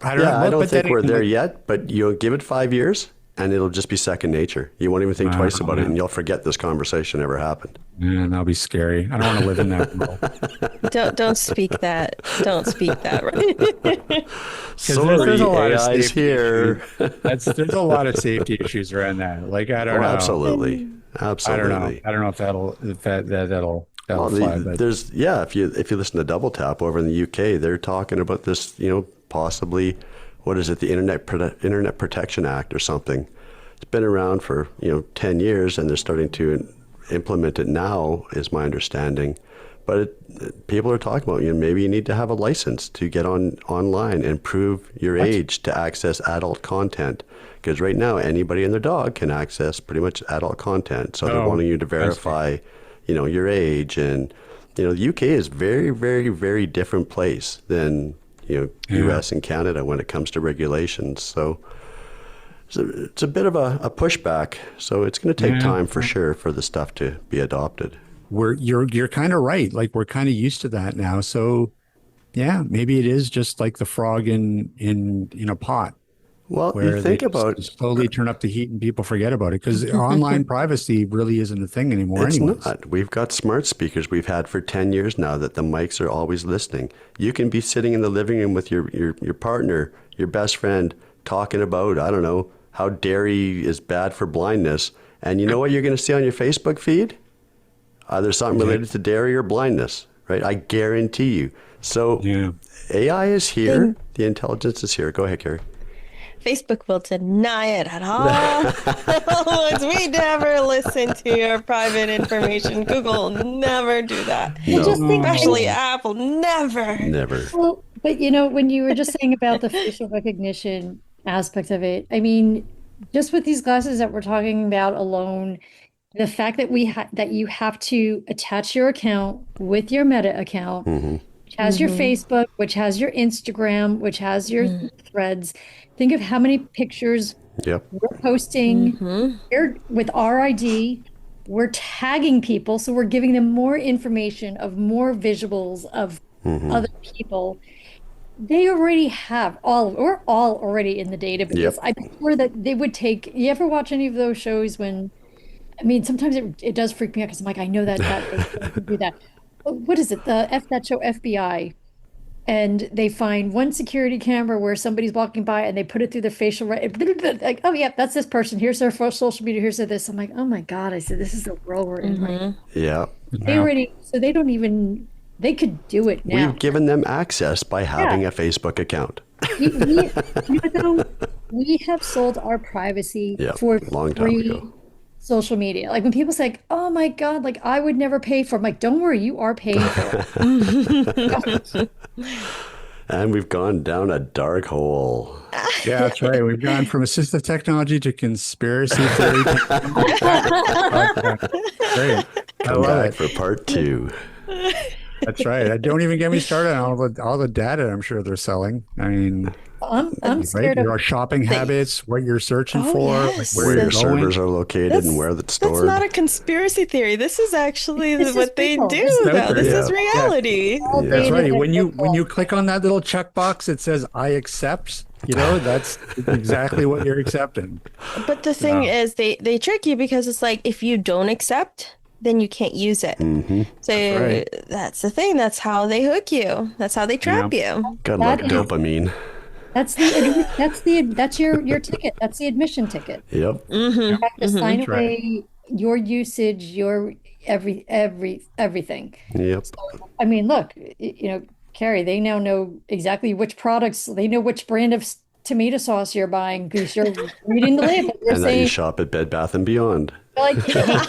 I don't know. Yeah, I Well, don't but then think we're again, there like, yet, but you'll give it 5 years and it'll just be second nature. You won't even think twice about it, yeah, and you'll forget this conversation ever happened. that'll be scary. I don't want to live in that world Don't speak that. Don't speak that. Right? because there's Sorry, a lot of AI's safety here. issues. There's a lot of safety issues around that. Like I don't Oh, know. absolutely. I don't know. Absolutely. I don't know if that'll Well, fly, but there's if you listen to Double Tap over in the UK, they're talking about this, possibly, what is it, the Internet Protection Act or something. It's been around for 10 years, and they're starting to implement it now, is my understanding. But people are talking about maybe you need to have a license to get online and prove your age to access adult content. Because right now, anybody and their dog can access pretty much adult content. So they're wanting you to verify your age. And, the UK is very, very, very different place than, US and Canada when it comes to regulations. So it's a bit of a pushback. So it's going to take time for sure for the stuff to be adopted. you're kind of right. Like we're kind of used to that now. So yeah, maybe it is just like the frog in a pot Well, where you they think about just slowly turn up the heat and people forget about it because online privacy really isn't a thing anymore. It's Anyways, not. We've got smart speakers we've had for 10 years now that the mics are always listening. You can be sitting in the living room with your partner, your best friend, talking about, I don't know, how dairy is bad for blindness. And you know what you're going to see on your Facebook feed? Either something related to dairy or blindness, right? I guarantee you. So AI is here. The intelligence is here. Go ahead, Carrie. Facebook will deny it at all. We never listen to your private information. Google will never do that. No. Just think, Especially Apple, never. Never. well, but when you were just saying about the facial recognition aspect of it, I mean, just with these glasses that we're talking about alone, the fact that that you have to attach your account with your Meta account, which has your Facebook, which has your Instagram, which has your threads. Think of how many pictures Yep. we're posting. With our ID, we're tagging people, so we're giving them more information of more visuals of other people. They already have we're all already in the database. Yep. I'm sure that they would take. You ever watch any of those shows when? I mean, sometimes it does freak me out because I'm like, I know that they could do that. What is it? That show FBI, and they find one security camera where somebody's walking by and they put it through their facial like, oh yeah, that's this person. Here's their social media. Here's their this. I'm like, oh my God. I said, this is the world we're in. Right? Yeah. They already, so they don't even. They could do it now. We've given them access by having a Facebook account. We have sold our privacy Yeah, for long time free ago. social media. Like when people say, like, "Oh my God," like I would never pay for. I'm like, don't worry, you are paying for it. And we've gone down a dark hole. yeah, that's right. We've gone from assistive technology to conspiracy theory. Great. I Come love back it. for part 2. That's right. Don't even get me started on all the data I'm sure they're selling. I mean, I'm right? scared of. Your shopping habits, what you're searching Oh, for, like yes. where Where you're your going. servers are located and where that's That's stored. not a conspiracy theory. This is actually This is what they real. do, This is though. out This there. is Yeah. reality. All That's data right. that When you they're click on that little checkbox, it says "I accept." That's exactly what you're accepting. But the thing is, they trick you because it's like, if you don't accept, then you can't use it. So that's the thing. That's how they hook you. That's how they trap you. Good luck, That is- dopamine. That's your ticket. That's the admission ticket. Yep. You have to sign That's right. away your usage, your everything. Yep. I mean, look, Carrie, they now know exactly which products, they know which brand of tomato sauce you're buying because you're reading the label. You're And that you saying, shop at Bed Bath & Beyond. like, yeah.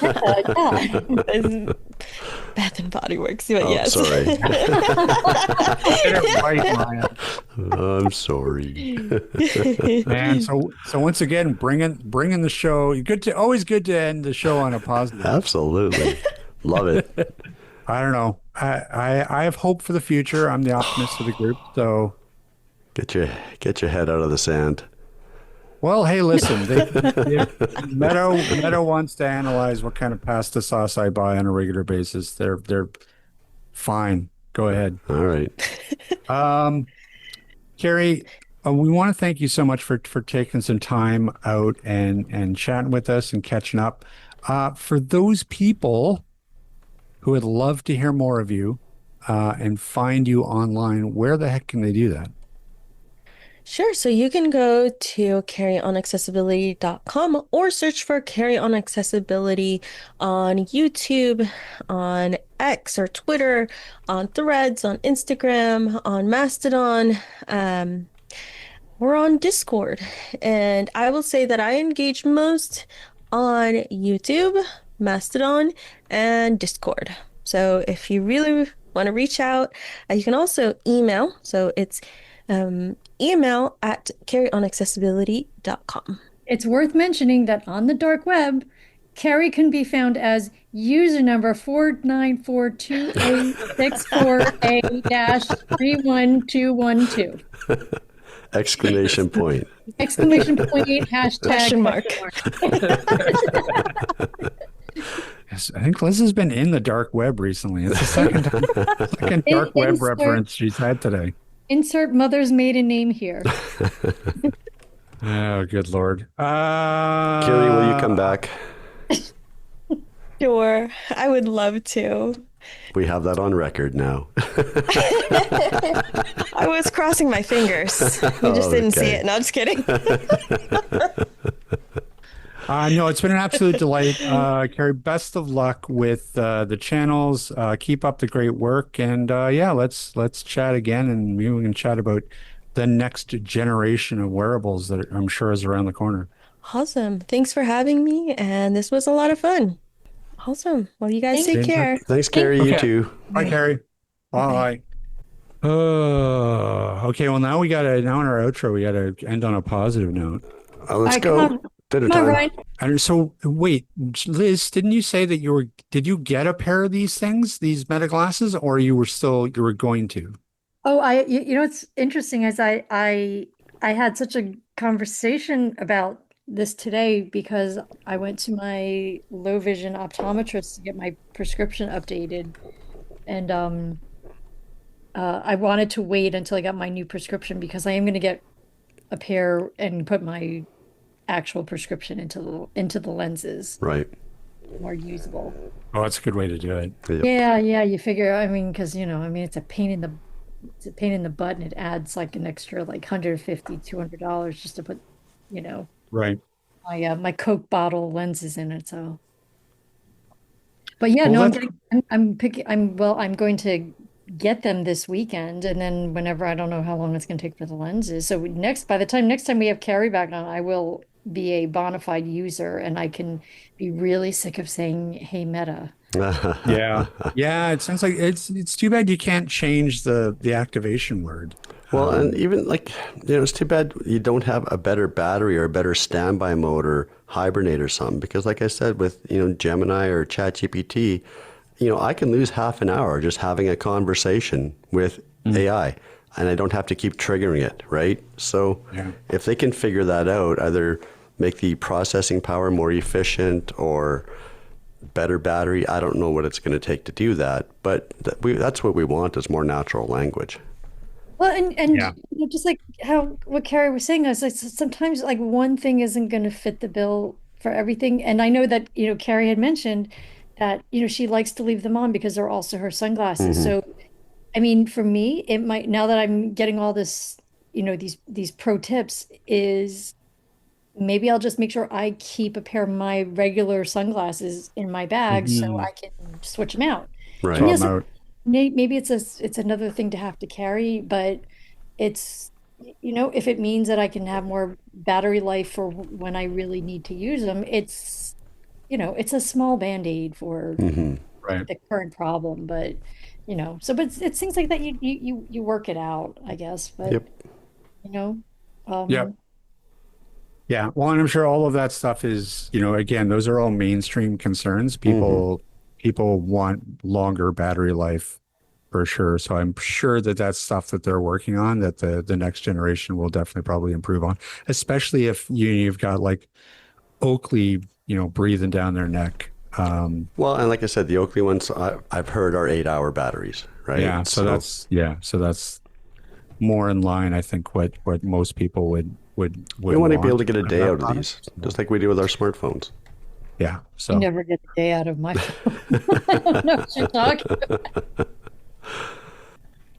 Bath and Body Works. But Oh, yes. sorry. Get it right, Maya. I'm sorry. Man, so once again, bringing the show. Always good to end the show on a positive. Absolutely. Love it. I don't know. I have hope for the future. I'm the optimist of the group. So, Get your get your head out of the sand. well, hey, listen, if Meta wants to analyze what kind of pasta sauce I buy on a regular basis, they're fine. Go ahead. All right. Um, Carrie, we want to thank you so much for taking some time out and chatting with us and catching up. For those people who would love to hear more of you and find you online, where the heck can they do that? Sure. So you can go to carryonaccessibility.com or search for Carrie On Accessibility on YouTube, on X or Twitter, on Threads, on Instagram, on Mastodon. We're on Discord. And I will say that I engage most on YouTube, Mastodon, and Discord. So if you really want to reach out, you can also email. So it's email at carryonaccessibility.com. It's worth mentioning that on the dark web, Carrie can be found as user number 4942864A-31212. Exclamation point. Exclamation point, hashtag, Question mark. Yes, I think Liz has been in the dark web recently. It's the second dark web reference she's had today. Insert mother's maiden name here. Oh, good Lord. Carrie, will you come back? Sure, I would love to. We have that on record now. I was crossing my fingers. You just didn't see Okay. it. No, I'm just kidding. No, it's been an absolute delight. Carrie, best of luck with the channels. Keep up the great work. And yeah, let's chat again, and maybe we can chat about the next generation of wearables that I'm sure is around the corner. Awesome. Thanks for having me. And this was a lot of fun. Awesome. Well, you guys take care. Thanks, Carrie. You Okay. too. Bye, Carrie. Bye. Okay. Well, now in our outro, we gotta end on a positive note. Let's Come go. on. Dinner Come on, time. Ryan. And so, wait, Liz, didn't you say that did you get a pair of these things, these Meta glasses, or you were going to? Oh, you know, it's interesting as I had such a conversation about this today because I went to my low vision optometrist to get my prescription updated, and I wanted to wait until I got my new prescription because I am going to get a pair and put my actual prescription into the lenses, Right. more usable. Oh, that's a good way to do it. Yep. Yeah, you figure, I mean, because it's a pain in the butt, and it adds like an extra like $150-$200 just to put, Right. my Coke bottle lenses in it. So, but yeah, Well, no, that's- I'm going to get them this weekend, and then whenever, I don't know how long it's going to take for the lenses. So by the time next time we have Carrie back on, I will be a bona fide user, and I can be really sick of saying, "Hey, Meta." Yeah. Yeah. It sounds like it's too bad you can't change the activation word. Well, and even it's too bad you don't have a better battery or a better standby mode or hibernate or something. Because like I said, with, Gemini or ChatGPT, I can lose half an hour just having a conversation with AI, and I don't have to keep triggering it, right? So if they can figure that out, either make the processing power more efficient or better battery, I don't know what it's going to take to do that, but that's what we want, is more natural language. Well, and Yeah. just like what Carrie was saying, is like sometimes like one thing isn't going to fit the bill for everything. And I know that, Carrie had mentioned that, she likes to leave them on because they're also her sunglasses. So, I mean, for me, it might, now that I'm getting all this, these pro tips, is maybe I'll just make sure I keep a pair of my regular sunglasses in my bag so I can switch them out. Right. And yes, Swap 'em out. maybe it's another thing to have to carry, but it's, if it means that I can have more battery life for when I really need to use them, it's a small band-aid for Right. the current problem. But but it's things like that you work it out, I guess. But Yep. Yep. Yeah. Well, and I'm sure all of that stuff is, again, those are all mainstream concerns. People people want longer battery life for sure. So I'm sure that that's stuff that they're working on, that the next generation will definitely probably improve on, especially if you've got like Oakley, breathing down their neck. Well, and like I said, the Oakley ones I've heard are 8-hour batteries, right? Yeah. So that's more in line, I think, what most people would we want to be able to get a day out of product. these, just like we do with our smartphones. Yeah. I So never get a day out of my phone. I don't know what you're talking about.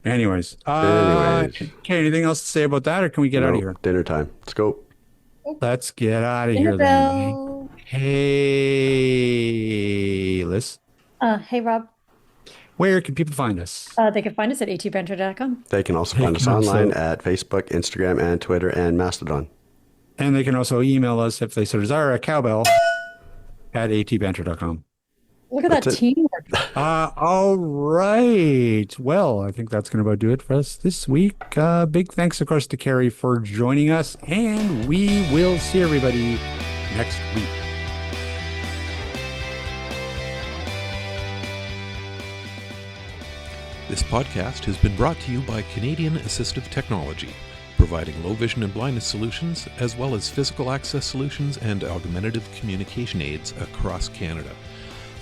anyways, Anyways. okay, anything else to say about that, or can we get out of here? Dinner time. Let's go. Let's get out of here then. Annabelle. Hey, Liz, Hey, Rob. where can people find us? They can find us at atbanter.com. They can also find us online at Facebook, Instagram, and Twitter, and Mastodon. And they can also email us if they so desire at cowbell at atbanter.com. Look at that That's it. teamwork. All right. Well, I think that's going to about do it for us this week. Big thanks, of course, to Carrie for joining us, and we will see everybody next week. This podcast has been brought to you by Canadian Assistive Technology, providing low vision and blindness solutions, as well as physical access solutions and augmentative communication aids across Canada.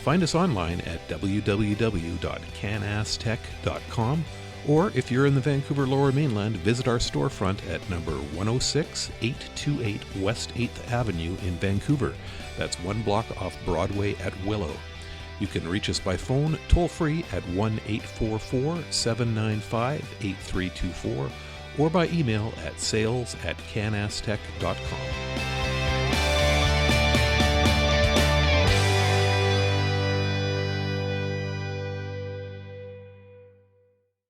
Find us online at www.canastech.com, or if you're in the Vancouver Lower Mainland, visit our storefront at number 106 828 West 8th Avenue in Vancouver. That's 1 block off Broadway at Willow. You can reach us by phone toll-free at 1-844-795-8324 or by email at sales@canastech.com.